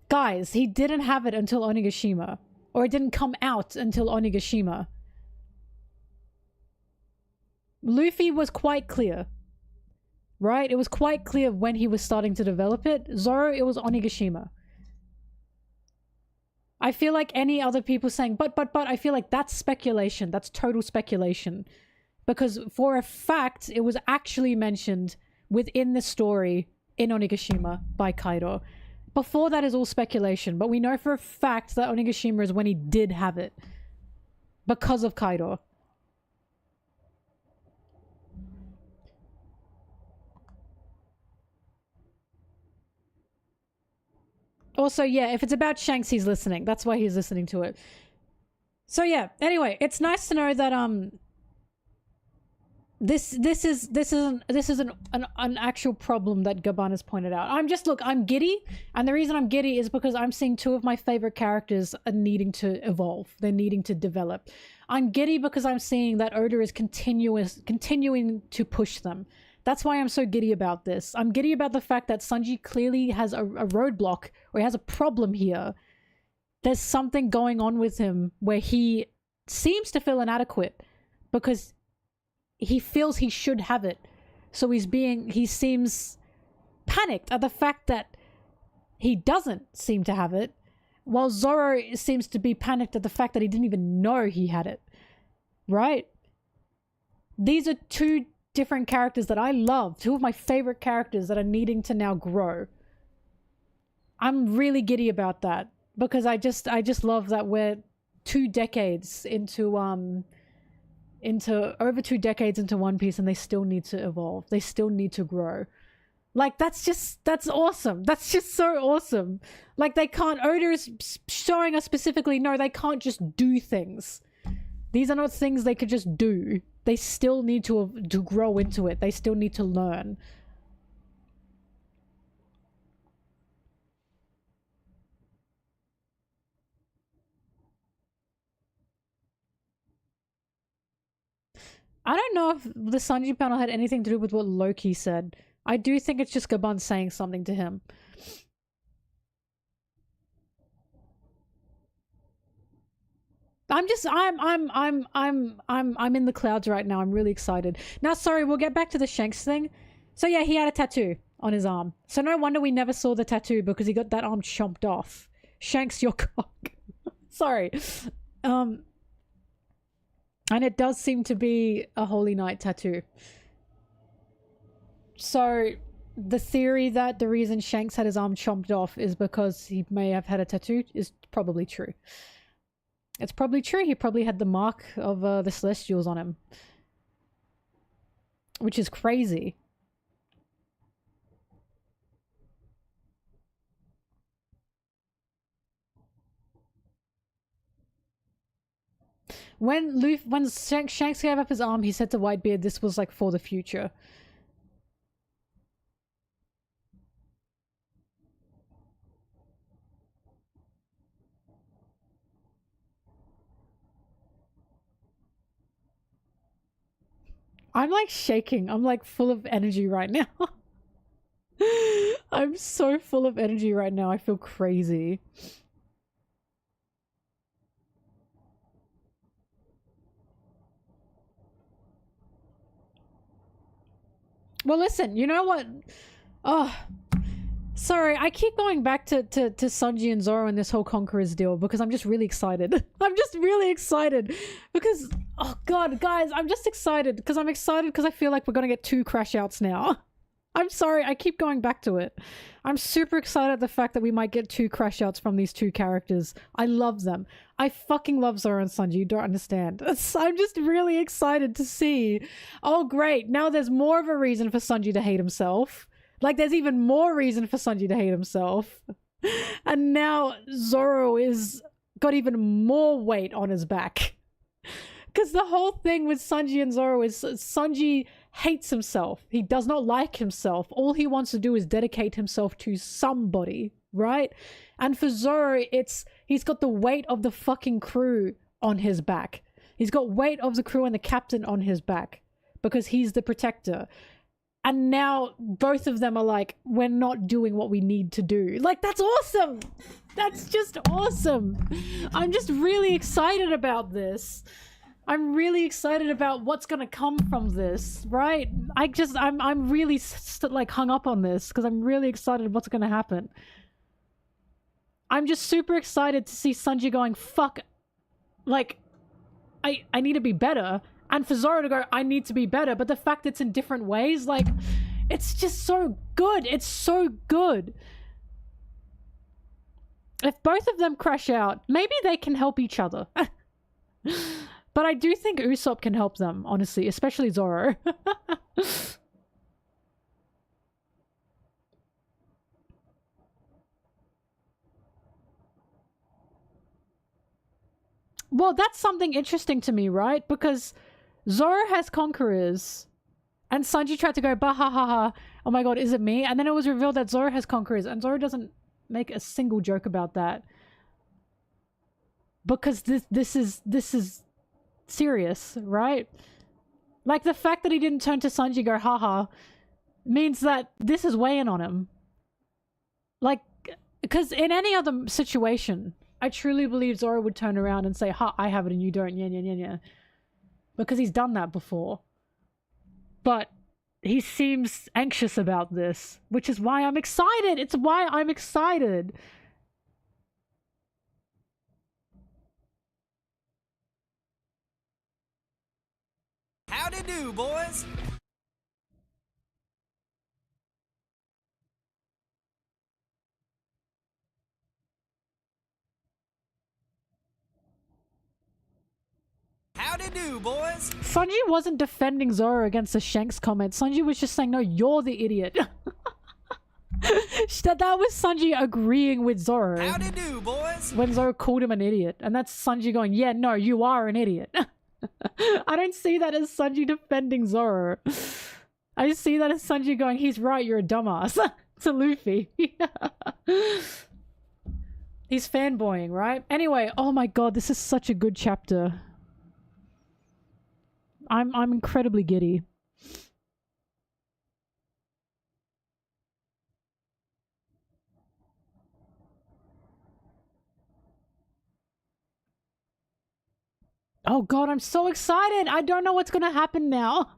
Guys, he didn't have it until Onigashima. Or it didn't come out until Onigashima. Luffy was quite clear, right? It was quite clear when he was starting to develop it. Zoro, it was Onigashima. I feel like any other people saying, but, I feel like that's speculation. That's total speculation. Because for a fact, it was actually mentioned within the story in Onigashima by Kaido. Before that is all speculation, but we know for a fact that Onigashima is when he did have it. Because of Kaido. Also, yeah, if it's about Shanks, he's listening. That's why he's listening to it. So yeah, anyway, it's nice to know that this is an actual problem that Gaban has pointed out. I'm giddy, and the reason I'm giddy is because I'm seeing two of my favorite characters are needing to evolve. They're needing to develop. I'm giddy because I'm seeing that Oda is continuing to push them. That's why I'm so giddy about this. I'm giddy about the fact that Sanji clearly has a roadblock, or he has a problem here. There's something going on with him where he seems to feel inadequate because he feels he should have it. So he seems panicked at the fact that he doesn't seem to have it, while Zoro seems to be panicked at the fact that he didn't even know he had it. Right? These are two different characters that I love, two of my favorite characters that are needing to now grow. I'm really giddy about that because I just love that we're 2 decades into over 2 decades into One Piece and they still need to evolve. They still need to grow. Like, that's awesome. That's just so awesome. Like, Oda is showing us specifically, no, they can't just do things. These are not things they could just do. They still need to grow into it. They still need to learn. I don't know if the Sanji panel had anything to do with what Loki said. I do think it's just Gaban saying something to him. I'm in the clouds right now. I'm really excited. Now, sorry, we'll get back to the Shanks thing. So yeah, he had a tattoo on his arm. So no wonder we never saw the tattoo because he got that arm chomped off. Shanks, your cock. Sorry. And it does seem to be a Holy Night tattoo. So the theory that the reason Shanks had his arm chomped off is because he may have had a tattoo is probably true. It's probably true. He probably had the mark of the Celestials on him. Which is crazy. When Shanks gave up his arm, he said to Whitebeard this was like for the future. I'm like shaking. I'm like full of energy right now. I'm so full of energy right now. I feel crazy. Well, listen, you know what? Oh, sorry. I keep going back to Sanji and Zoro and this whole Conquerors deal because I'm just really excited. I'm just really excited because, oh God, guys, I'm just excited because I feel like we're going to get 2 crash outs now. I'm sorry. I keep going back to it. I'm super excited at the fact that we might get 2 crash outs from these 2 characters. I love them. I fucking love Zoro and Sanji. You don't understand. I'm just really excited to see. Oh, great. Now there's more of a reason for Sanji to hate himself. Like, there's even more reason for Sanji to hate himself. And now Zoro is got even more weight on his back. Because the whole thing with Sanji and Zoro is Sanji hates himself. He does not like himself. All he wants to do is dedicate himself to somebody, right? And for Zoro, he's got the weight of the fucking crew on his back. He's got weight of the crew and the captain on his back because he's the protector. And now both of them are like, we're not doing what we need to do. Like, that's awesome. That's just awesome. I'm just really excited about this. I'm really excited about what's gonna come from this, right? I'm really like hung up on this because I'm really excited what's gonna happen. I'm just super excited to see Sanji going, fuck, like, I need to be better. And for Zoro to go, I need to be better. But the fact it's in different ways, like, it's just so good. It's so good. If both of them crash out, maybe they can help each other. But I do think Usopp can help them, honestly, especially Zoro. Well, that's something interesting to me, right? Because Zoro has conquerors, and Sanji tried to go, bah ha ha ha, oh my god, is it me? And then it was revealed that Zoro has conquerors, and Zoro doesn't make a single joke about that. Because this is serious, right? Like, the fact that he didn't turn to Sanji and go, haha, means that this is weighing on him. Like, because in any other situation, I truly believe Zoro would turn around and say, ha, I have it and you don't, yeah. Because he's done that before. But he seems anxious about this, which is why I'm excited. It's why I'm excited. Howdy do, boys. Howdy do, boys. Sanji wasn't defending Zoro against the Shanks comment. Sanji was just saying, no, you're the idiot. That was Sanji agreeing with Zoro. Howdy do, boys. When Zoro called him an idiot. And that's Sanji going, yeah, no, you are an idiot. I don't see that as Sanji defending Zoro. I see that as Sanji going, he's right, you're a dumbass. To Luffy. He's fanboying, right? Anyway, oh my god, this is such a good chapter. I'm incredibly giddy. Oh god, I'm so excited! I don't know what's gonna happen now.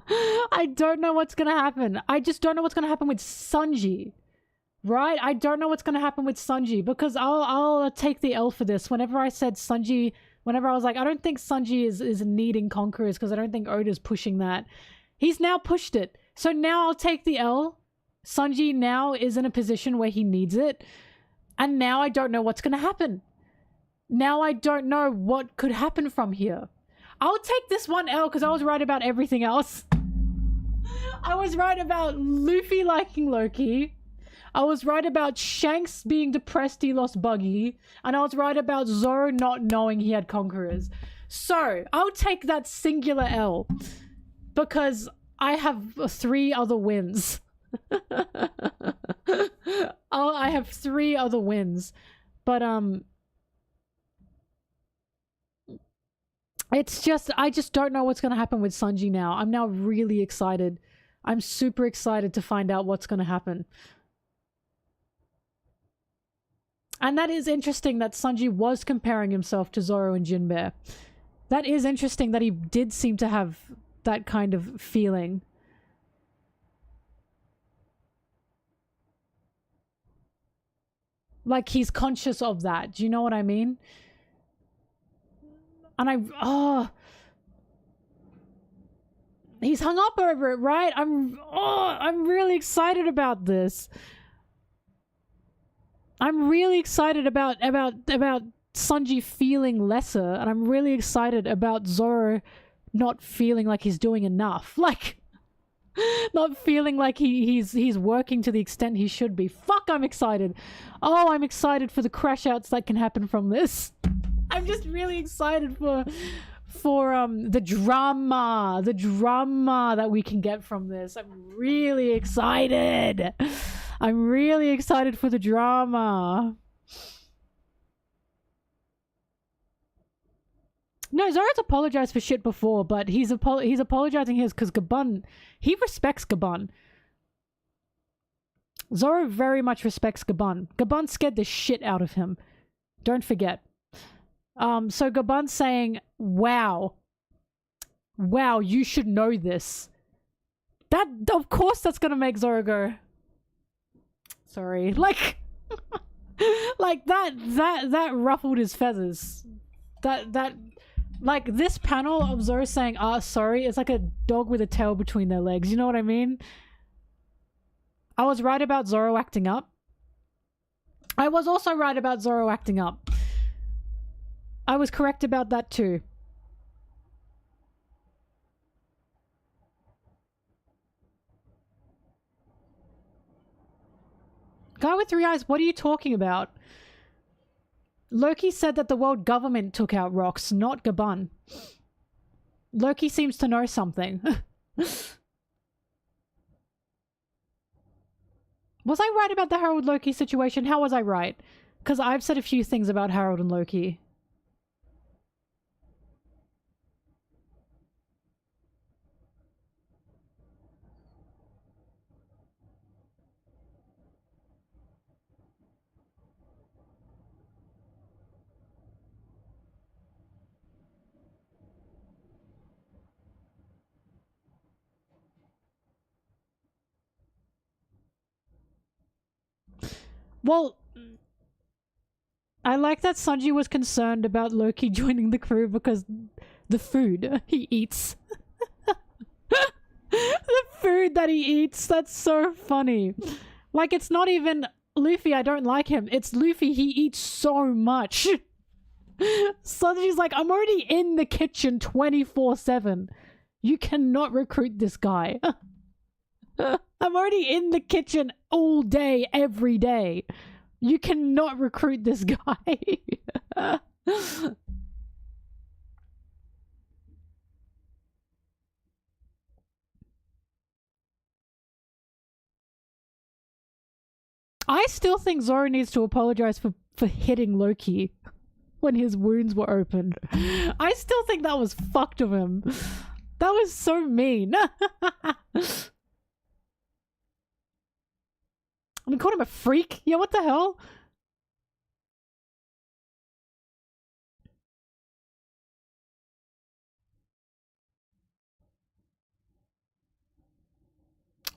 I don't know what's gonna happen. I just don't know what's gonna happen with Sanji. Right? I don't know what's gonna happen with Sanji because I'll take the L for this. Whenever I said Sanji, whenever I was like, I don't think Sanji is needing conquerors because I don't think Oda's pushing that. He's now pushed it. So now I'll take the L. Sanji now is in a position where he needs it. And now I don't know what's gonna happen. Now I don't know what could happen from here. I'll take this one L because I was right about everything else. I was right about Luffy liking Loki. I was right about Shanks being depressed he lost Buggy. And I was right about Zoro not knowing he had conquerors. So, I'll take that singular L. Because I have 3 other wins. I have 3 other wins. But, it's just, I just don't know what's going to happen with Sanji now. I'm now really excited. I'm super excited to find out what's going to happen. And that is interesting that Sanji was comparing himself to Zoro and Jinbei. That is interesting that he did seem to have that kind of feeling. Like he's conscious of that. Do you know what I mean? And he's hung up over it, right? I'm really excited about this. I'm really excited about Sanji feeling lesser, and I'm really excited about Zoro not feeling like he's doing enough. Like, not feeling like he's working to the extent he should be. Fuck, I'm excited. Oh, I'm excited for the crash outs that can happen from this. I'm just really excited for the drama that we can get from this. I'm really excited. I'm really excited for the drama. No, Zoro's apologized for shit before, but he's apologizing here because Gabon, he respects Gabon. Zoro very much respects Gabon. Gabon scared the shit out of him. Don't forget. So Gabon's saying, wow, you should know this. That, of course that's gonna make Zoro go, sorry. Like, like that ruffled his feathers. Like, this panel of Zoro saying, sorry, it's like a dog with a tail between their legs. You know what I mean? I was right about Zoro acting up. I was also right about Zoro acting up. I was correct about that too. Guy with 3 eyes, what are you talking about? Loki said that the world government took out rocks, not Gabon. Loki seems to know something. Was I right about the Harold-Loki situation? How was I right? Because I've said a few things about Harold and Loki. Well, I like that Sanji was concerned about Loki joining the crew because the food he eats. The food that he eats, that's so funny. Like, it's not even Luffy, I don't like him. It's Luffy, he eats so much. Sanji's like, I'm already in the kitchen 24/7. You cannot recruit this guy. I'm already in the kitchen all day, every day. You cannot recruit this guy. I still think Zoro needs to apologize for hitting Loki when his wounds were opened. I still think that was fucked of him. That was so mean. I called him a freak? Yeah, what the hell?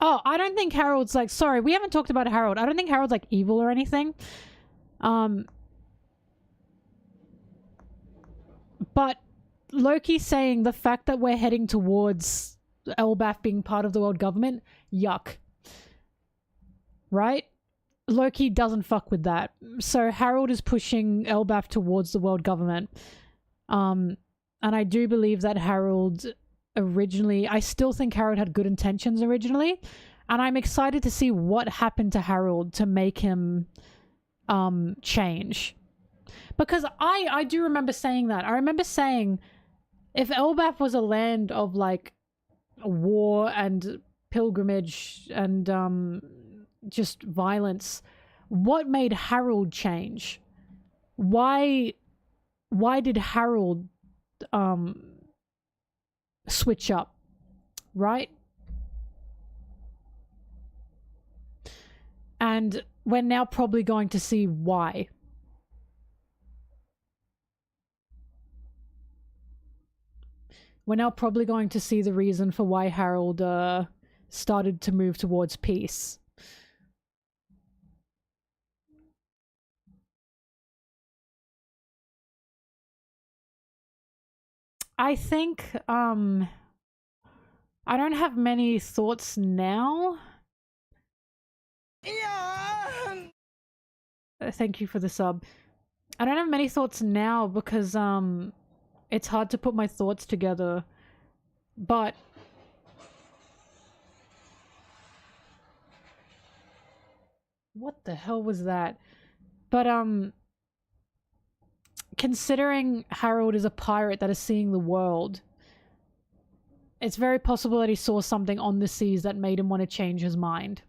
Oh, I don't think Harold's like, sorry, we haven't talked about Harold. I don't think Harold's like evil or anything. But Loki saying the fact that we're heading towards Elbaf being part of the world government, yuck. Right? Loki doesn't fuck with that. So Harold is pushing Elbaf towards the world government. And I do believe that Harold originally, I still think Harold had good intentions originally. And I'm excited to see what happened to Harold to make him change. Because I do remember saying that. I remember saying if Elbaf was a land of like war and pilgrimage and just violence, what made Harold change? Why did Harold switch up, right? And we're now probably going to see why. We're now probably going to see the reason for why Harold started to move towards peace. I think, I don't have many thoughts now. Thank you for the sub. I don't have many thoughts now because, it's hard to put my thoughts together. But what the hell was that? But, considering Harold is a pirate that is seeing the world, it's very possible that he saw something on the seas that made him want to change his mind.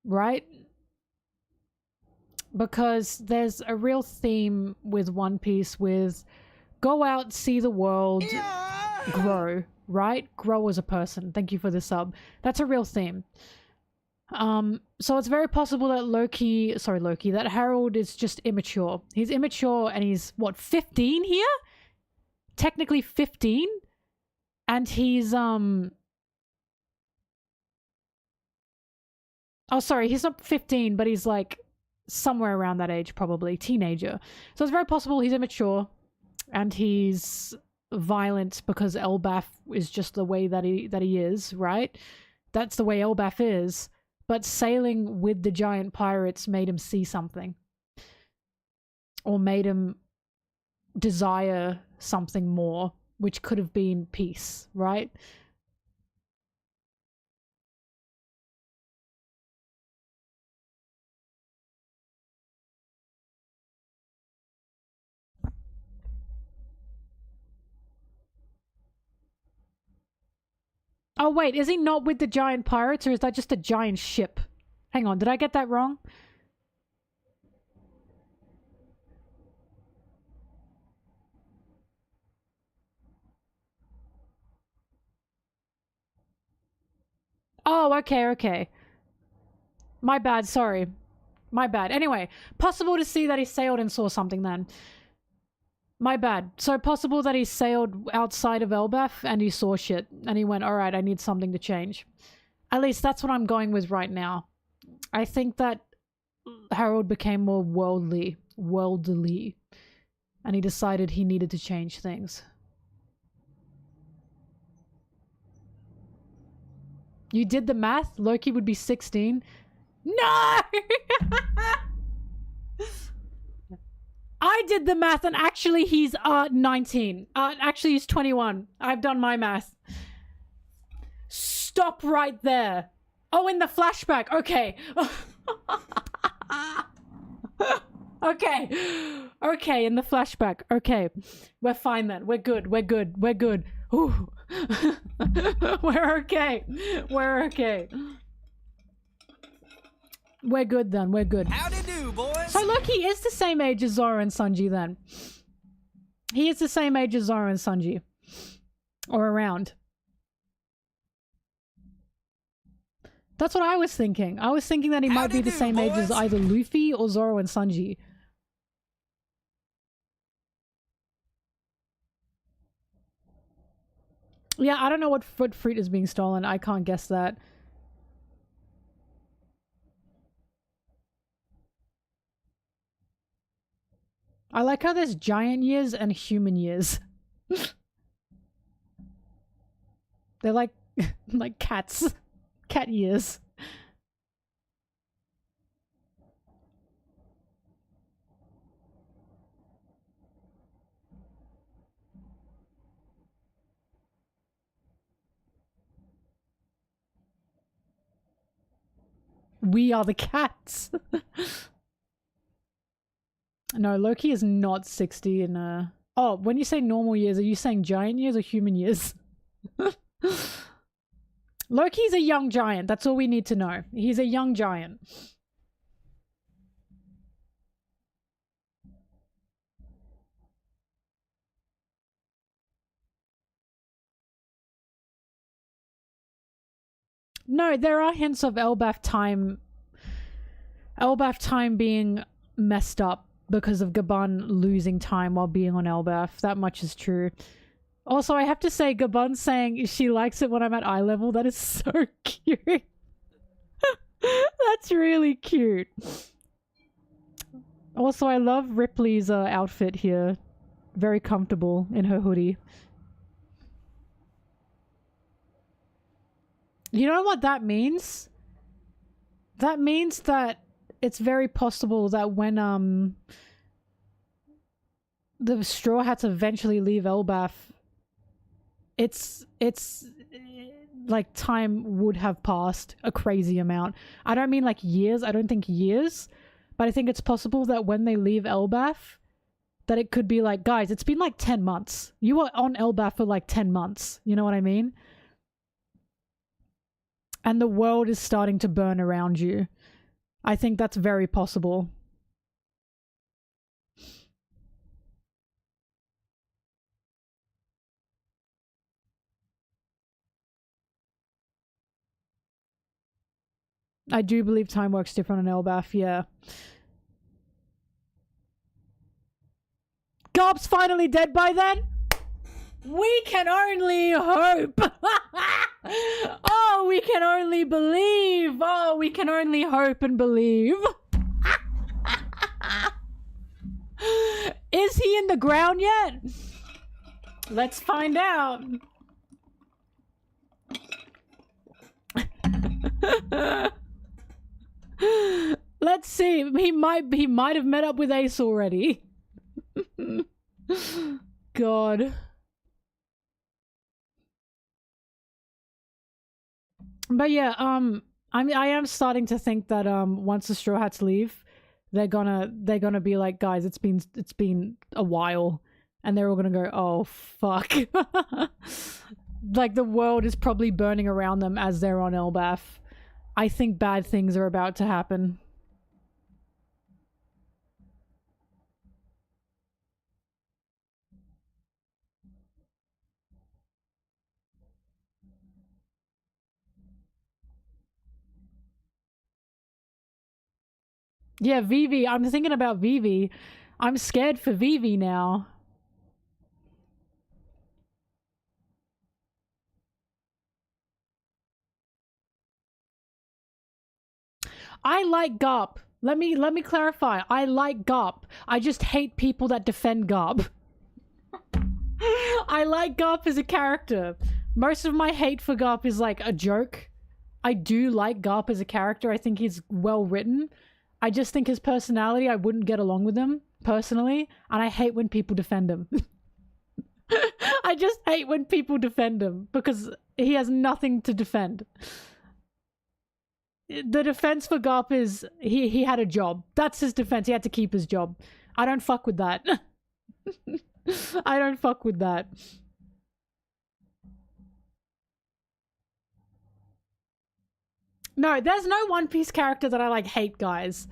Right? Because there's a real theme with One Piece with go out, see the world, grow, right? Grow as a person. Thank you for the sub. That's a real theme. So it's very possible that that Harold is just immature. He's immature and he's, what, 15 here? Technically 15? And he's, oh, sorry, he's not 15, but he's like somewhere around that age, probably. Teenager. So it's very possible he's immature and he's violent because Elbaf is just the way that he is, right? That's the way Elbaf is. But sailing with the giant pirates made him see something. Or made him desire something more, which could have been peace, right? Oh wait, is he not with the giant pirates or is that just a giant ship? Hang on, did I get that wrong? Oh, okay. My bad, sorry. My bad. Anyway, possible to see that he sailed and saw something then. My bad. So possible that he sailed outside of Elbaf and he saw shit. And he went, alright, I need something to change. At least that's what I'm going with right now. I think that Harold became more worldly. And he decided he needed to change things. You did the math? Loki would be 16? No! I did the math and actually he's 19. Actually he's 21. I've done my math. Stop right there. Oh, in the flashback. Okay. Okay, in the flashback. Okay. We're fine then. We're good. Ooh. We're okay. We're good then. We're good. Howdy do, boys. So look, he is the same age as Zoro and Sanji then. He is the same age as Zoro and Sanji. Or around. That's what I was thinking. I was thinking that he might be the same age as either Luffy or Zoro and Sanji. Yeah, I don't know what fruit is being stolen. I can't guess that. I like how there's giant years and human years. They're like like cats. Cat years. We are the cats. No, Loki is not 60 in Oh, when you say normal years, are you saying giant years or human years? Loki's a young giant. That's all we need to know. He's a young giant. No, there are hints of Elbaf time being messed up because of Gabon losing time while being on Elbaf. That much is true. Also, I have to say, Gabon saying she likes it when I'm at eye level, that is so cute. That's really cute. Also, I love Ripley's outfit here. Very comfortable in her hoodie. You know what that means? That means that it's very possible that when the Straw Hats eventually leave Elbaf, it's like time would have passed a crazy amount. I don't mean like years. I don't think years, but But I think it's possible that when they leave Elbaf, that it could be like, guys, it's been like 10 months. You were on Elbaf for like 10 months. You know what I mean? And the world is starting to burn around you. I think that's very possible. I do believe time works different on Elbaf, yeah. Garp's finally dead by then? We can only hope! Oh, we can only believe! Oh, we can only hope and believe! Is he in the ground yet? Let's find out. Let's see. He might have met up with Ace already. God. But yeah, I mean, I am starting to think that once the Straw Hats leave, they're gonna be like, guys, it's been a while, and they're all gonna go, oh fuck. Like the world is probably burning around them as they're on Elbaf. I think bad things are about to happen. Yeah, Vivi. I'm thinking about Vivi. I'm scared for Vivi now. I like Garp. Let me clarify. I like Garp. I just hate people that defend Garp. I like Garp as a character. Most of my hate for Garp is like a joke. I do like Garp as a character. I think he's well written. I just think his personality, I wouldn't get along with him, personally. And I hate when people defend him. I just hate when people defend him, because he has nothing to defend. The defense for Garp is, he had a job. That's his defense. He had to keep his job. I don't fuck with that. I don't fuck with that. No, there's no One Piece character that I like hate, guys.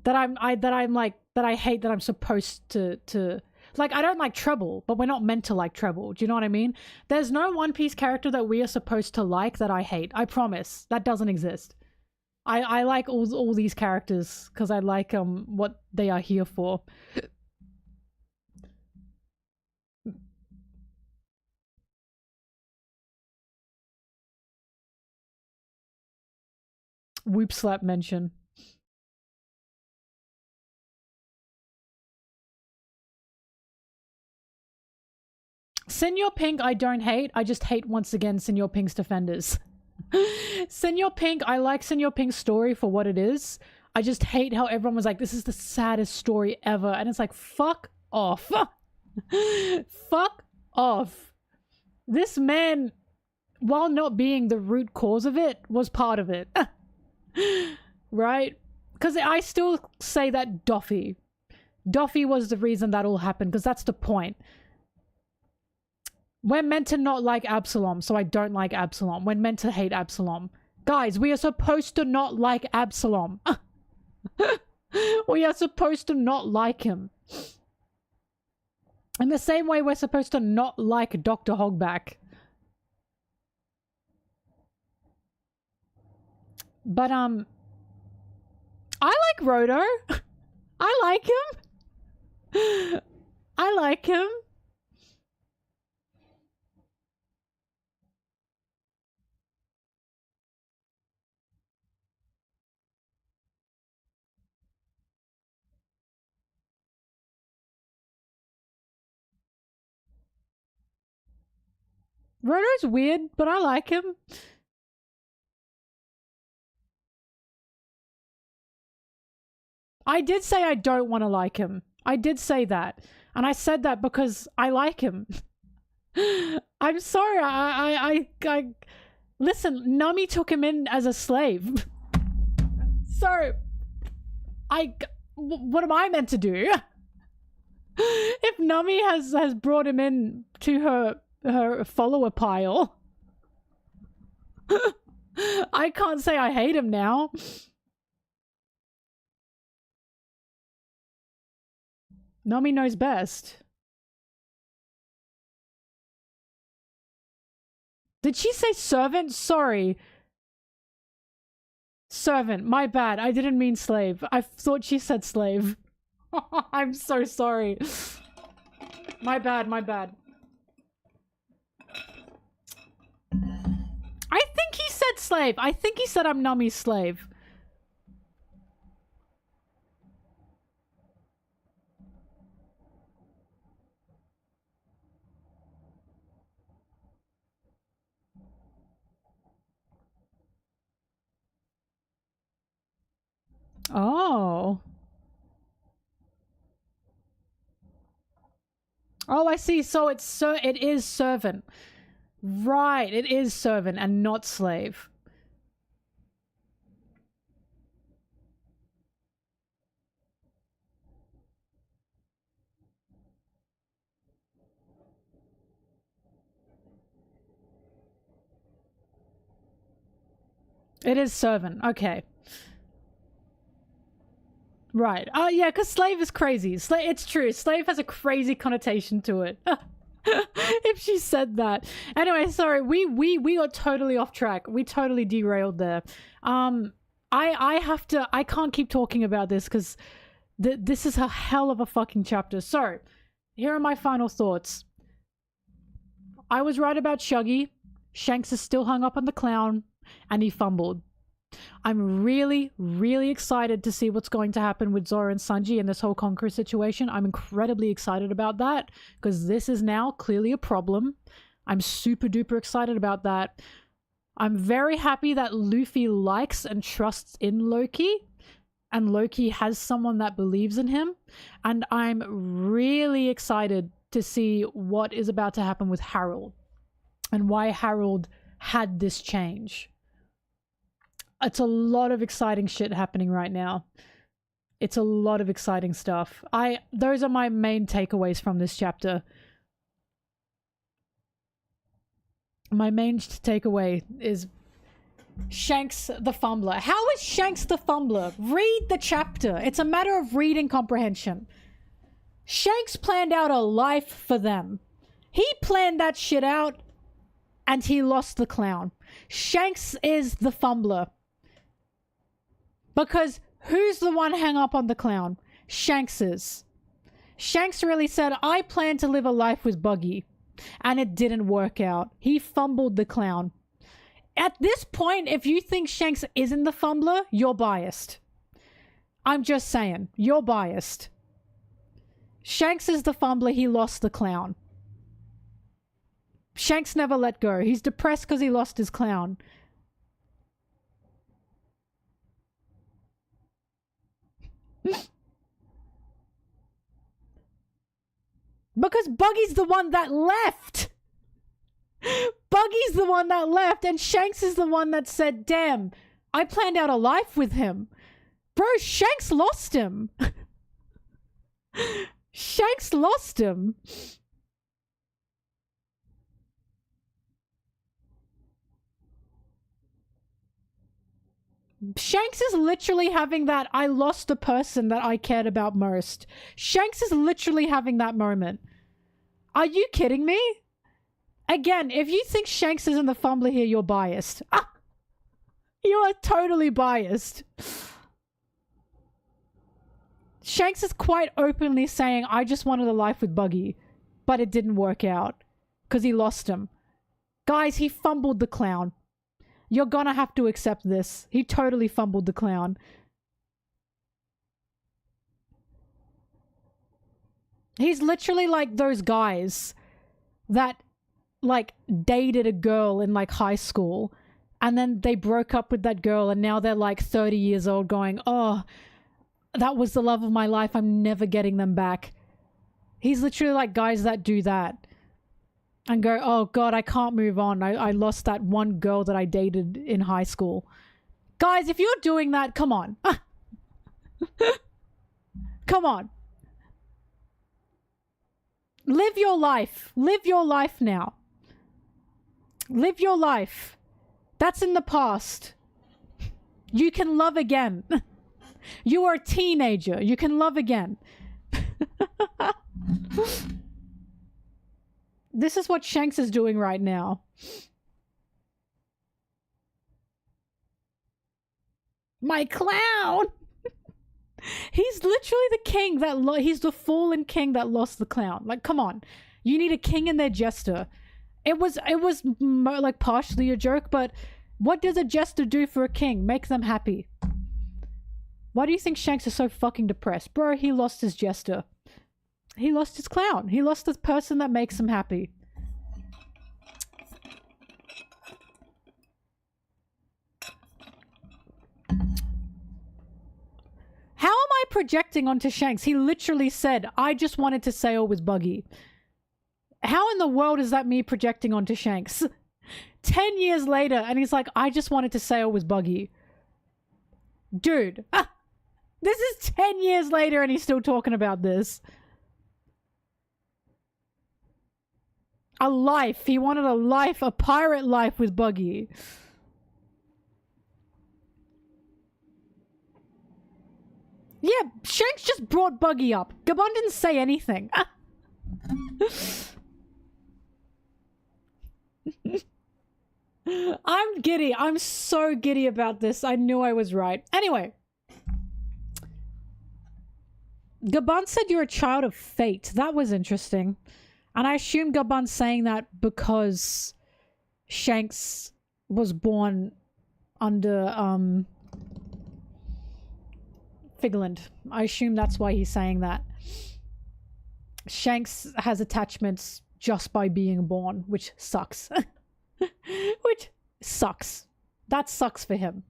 That I hate, that I'm supposed to like. I don't like Treble, but we're not meant to like Treble. Do you know what I mean? There's no One Piece character that we are supposed to like that I hate. I promise. That doesn't exist. I like all these characters because I like what they are here for. Whoop slap mention. Senor Pink I don't hate. I just hate once again Senor Pink's defenders. Senor Pink, I like Senor Pink's story for what it is. I just hate how everyone was like, this is the saddest story ever. And it's like, fuck off. Fuck off. This man, while not being the root cause of it, was part of it. Right? Because I still say that Doffy was the reason that all happened, because that's the point. We're meant to not like Absalom, so I don't like Absalom. We're meant to hate Absalom. Guys, we are supposed to not like Absalom. We are supposed to not like him. In the same way we're supposed to not like Dr. Hogback. But, I like Roto. I like him. I like him. Roto's weird, but I like him. I did say I don't want to like him. I did say that. And I said that because I like him. I'm sorry, I listen, Nami took him in as a slave. So, what am I meant to do? If Nami has brought him in to her follower pile, I can't say I hate him now. Nami knows best. Did she say servant? Sorry. Servant. My bad. I didn't mean slave. I thought she said slave. I'm so sorry. My bad, my bad. I think he said slave. I think he said I'm Nami's slave. Oh. Oh, I see. So it is servant. Right, it is servant and not slave. It is servant. Okay. Right. Oh, yeah, because slave is crazy. It's true. Slave has a crazy connotation to it. If she said that. Anyway, sorry. We got totally off track. We totally derailed there. I can't keep talking about this because this is a hell of a fucking chapter. So, here are my final thoughts. I was right about Shuggy. Shanks is still hung up on the clown, and he fumbled. I'm really, really excited to see what's going to happen with Zoro and Sanji in this whole Conqueror situation. I'm incredibly excited about that because this is now clearly a problem. I'm super duper excited about that. I'm very happy that Luffy likes and trusts in Loki, and Loki has someone that believes in him. And I'm really excited to see what is about to happen with Harald and why Harald had this change. It's a lot of exciting shit happening right now. It's a lot of exciting stuff. Those are my main takeaways from this chapter. My main takeaway is Shanks the Fumbler. How is Shanks the Fumbler? Read the chapter. It's a matter of reading comprehension. Shanks planned out a life for them. He planned that shit out and he lost the clown. Shanks is the fumbler. Because who's the one hung up on the clown? Shanks is. Shanks really said, I plan to live a life with Buggy. And it didn't work out. He fumbled the clown. At this point, if you think Shanks isn't the fumbler, you're biased. I'm just saying, you're biased. Shanks is the fumbler, he lost the clown. Shanks never let go. He's depressed because he lost his clown. Because Buggy's the one that left. Buggy's the one that left, and Shanks is the one that said, damn, I planned out a life with him. Bro, Shanks lost him. Shanks lost him. Shanks is literally having that, I lost the person that I cared about most. Shanks is literally having that moment. Are you kidding me? Again, if you think Shanks isn't the fumbler here, you're biased. Ah, you are totally biased. Shanks is quite openly saying, I just wanted a life with Buggy, but it didn't work out because he lost him. Guys, he fumbled the clown. You're gonna have to accept this. He totally fumbled the clown. He's literally like those guys that like dated a girl in like high school and then they broke up with that girl and now they're like 30 years old going, oh, that was the love of my life. I'm never getting them back. He's literally like guys that do that. And go, oh God, I can't move on. I lost that one girl that I dated in high school. Guys, if you're doing that, come on. Come on. Live your life. Live your life now. Live your life. That's in the past. You can love again. You are a teenager. You can love again. This is what Shanks is doing right now. My clown! He's literally the king that he's the fallen king that lost the clown. Like, come on. You need a king and their jester. It was like partially a joke, but what does a jester do for a king? Make them happy. Why do you think Shanks is so fucking depressed? Bro, he lost his jester. He lost his clown. He lost the person that makes him happy. How am I projecting onto Shanks? He literally said, I just wanted to sail with Buggy. How in the world is that me projecting onto Shanks? 10 years later, and he's like, I just wanted to sail with Buggy. Dude, this is 10 years later and he's still talking about this. A life. He wanted a life, a pirate life with Buggy. Yeah, Shanks just brought Buggy up. Gabon didn't say anything. I'm giddy. I'm so giddy about this. I knew I was right. Anyway. Gabon said you're a child of fate. That was interesting. And I assume Gabon's saying that because Shanks was born under, Figland. I assume that's why he's saying that. Shanks has attachments just by being born, which sucks. Which sucks. That sucks for him.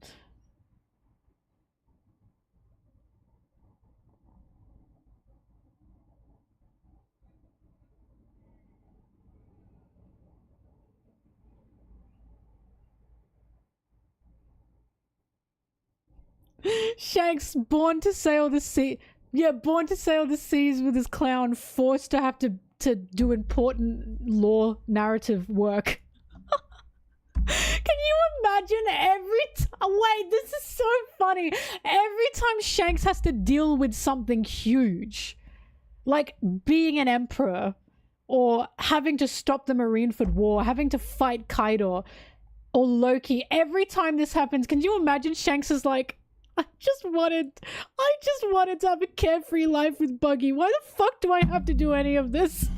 Shanks, born to sail the sea. Yeah, born to sail the seas with his clown, forced to have to do important lore narrative work. Can you imagine every time? Wait, this is so funny. Every time Shanks has to deal with something huge, like being an emperor, or having to stop the Marineford War, having to fight Kaido, or Loki, every time this happens, can you imagine Shanks is like, I just wanted to have a carefree life with Buggy. Why the fuck do I have to do any of this?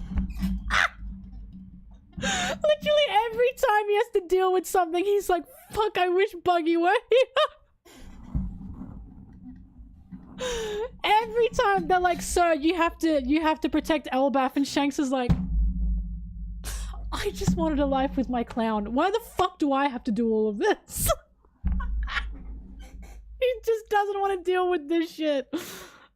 Literally every time he has to deal with something, he's like, fuck, I wish Buggy were here. Every time they're like, sir, you have to protect Elbaf, and Shanks is like, I just wanted a life with my clown. Why the fuck do I have to do all of this? He just doesn't want to deal with this shit.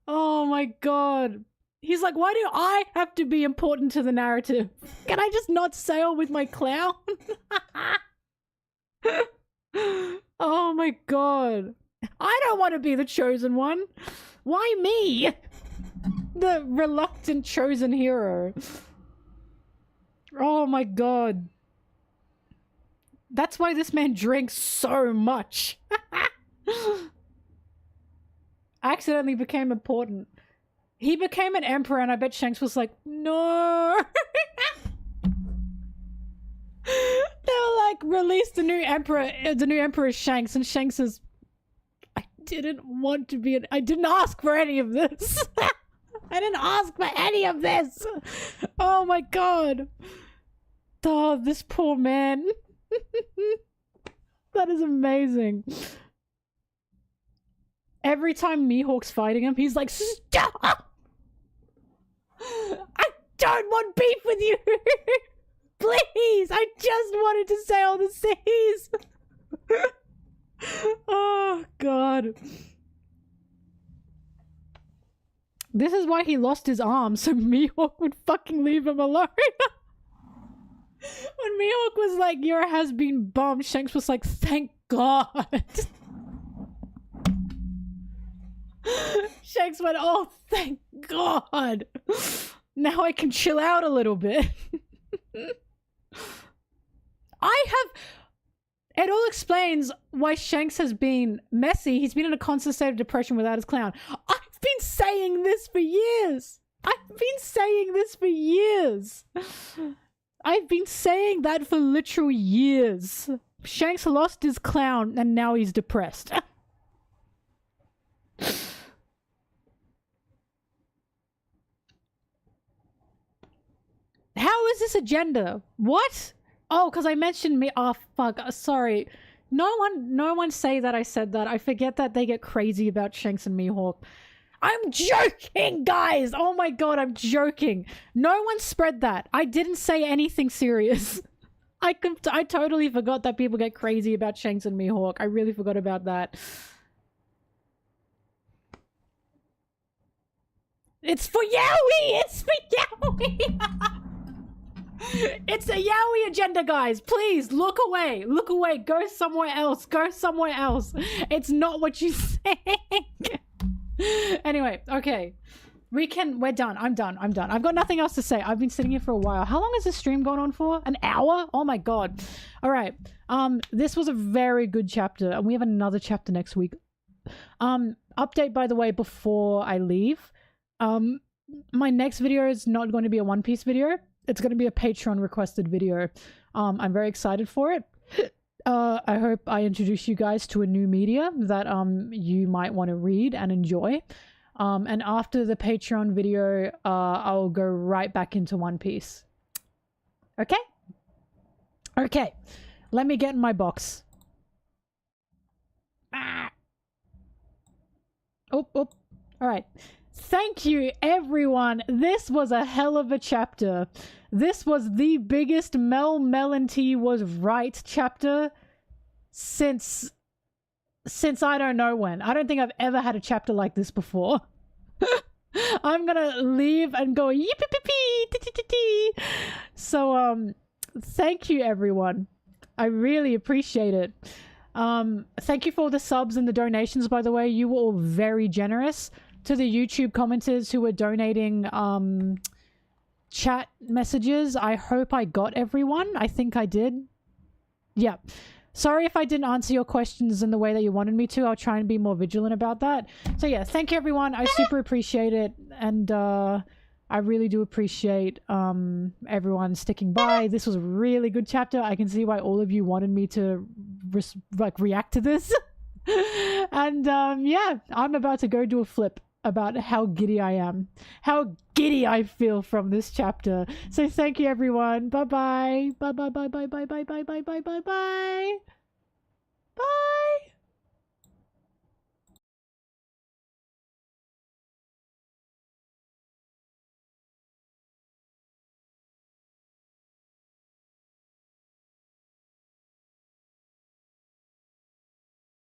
Oh my god. He's like, why do I have to be important to the narrative? Can I just not sail with my clown? Oh my god. I don't want to be the chosen one. Why me? The reluctant chosen hero. Oh my god. That's why this man drinks so much. Accidentally became important. He became an emperor, and I bet Shanks was like, no. They were like, release the new emperor. The new emperor is Shanks, and Shanks is, I didn't want to be I didn't ask for any of this. I didn't ask for any of this. Oh my god. Oh, this poor man. That is amazing. Every time Mihawk's fighting him, he's like, stop! I don't want beef with you! Please! I just wanted to sail the seas! Oh, God. This is why he lost his arm, so Mihawk would fucking leave him alone. When Mihawk was like, your has been bombed, Shanks went, oh, thank God. Now I can chill out a little bit. It all explains why Shanks has been messy. He's been in a constant state of depression without his clown. I've been saying this for years. I've been saying this for years. I've been saying that for literal years. Shanks lost his clown and now he's depressed. How is this agenda? What? Oh, because I mentioned me. Oh, fuck. Sorry. No one say that I said that. I forget that they get crazy about Shanks and Mihawk. I'm joking, guys! Oh my god, I'm joking. No one spread that. I didn't say anything serious. I totally forgot that people get crazy about Shanks and Mihawk. I really forgot about that. It's for Yowie! It's for Yowie! It's a Yowie agenda, guys. Please, look away. Look away. Go somewhere else. Go somewhere else. It's not what you think. Anyway, okay. We're done. I'm done. I've got nothing else to say. I've been sitting here for a while. How long has this stream gone on for? An hour? Oh my god. All right. This was a very good chapter, and we have another chapter next week. Update, by the way, before I leave. My next video is not going to be a One Piece video. It's going to be a Patreon requested video. I'm very excited for it. I hope I introduce you guys to a new media that you might want to read and enjoy. And after the Patreon video, I'll go right back into One Piece. Okay? Okay. Let me get in my box. Ah. Oh. All right. Thank you, everyone. This was a hell of a chapter. This was the biggest MelonTeee was right chapter since I don't know when. I don't think I've ever had a chapter like this before. I'm gonna leave and go yippee-pee-pee. So, thank you, everyone. I really appreciate it. Thank you for all the subs and the donations, by the way. You were all very generous. To the YouTube commenters who were donating chat messages, I hope I got everyone. I think I did. Yeah. Sorry if I didn't answer your questions in the way that you wanted me to. I'll try and be more vigilant about that. So yeah, thank you everyone. I super appreciate it. And I really do appreciate everyone sticking by. This was a really good chapter. I can see why all of you wanted me to react to this. And yeah, I'm about to go do a flip about how giddy I am, how giddy I feel from this chapter. So thank you everyone. Bye bye. Bye bye bye bye bye bye bye bye bye bye bye.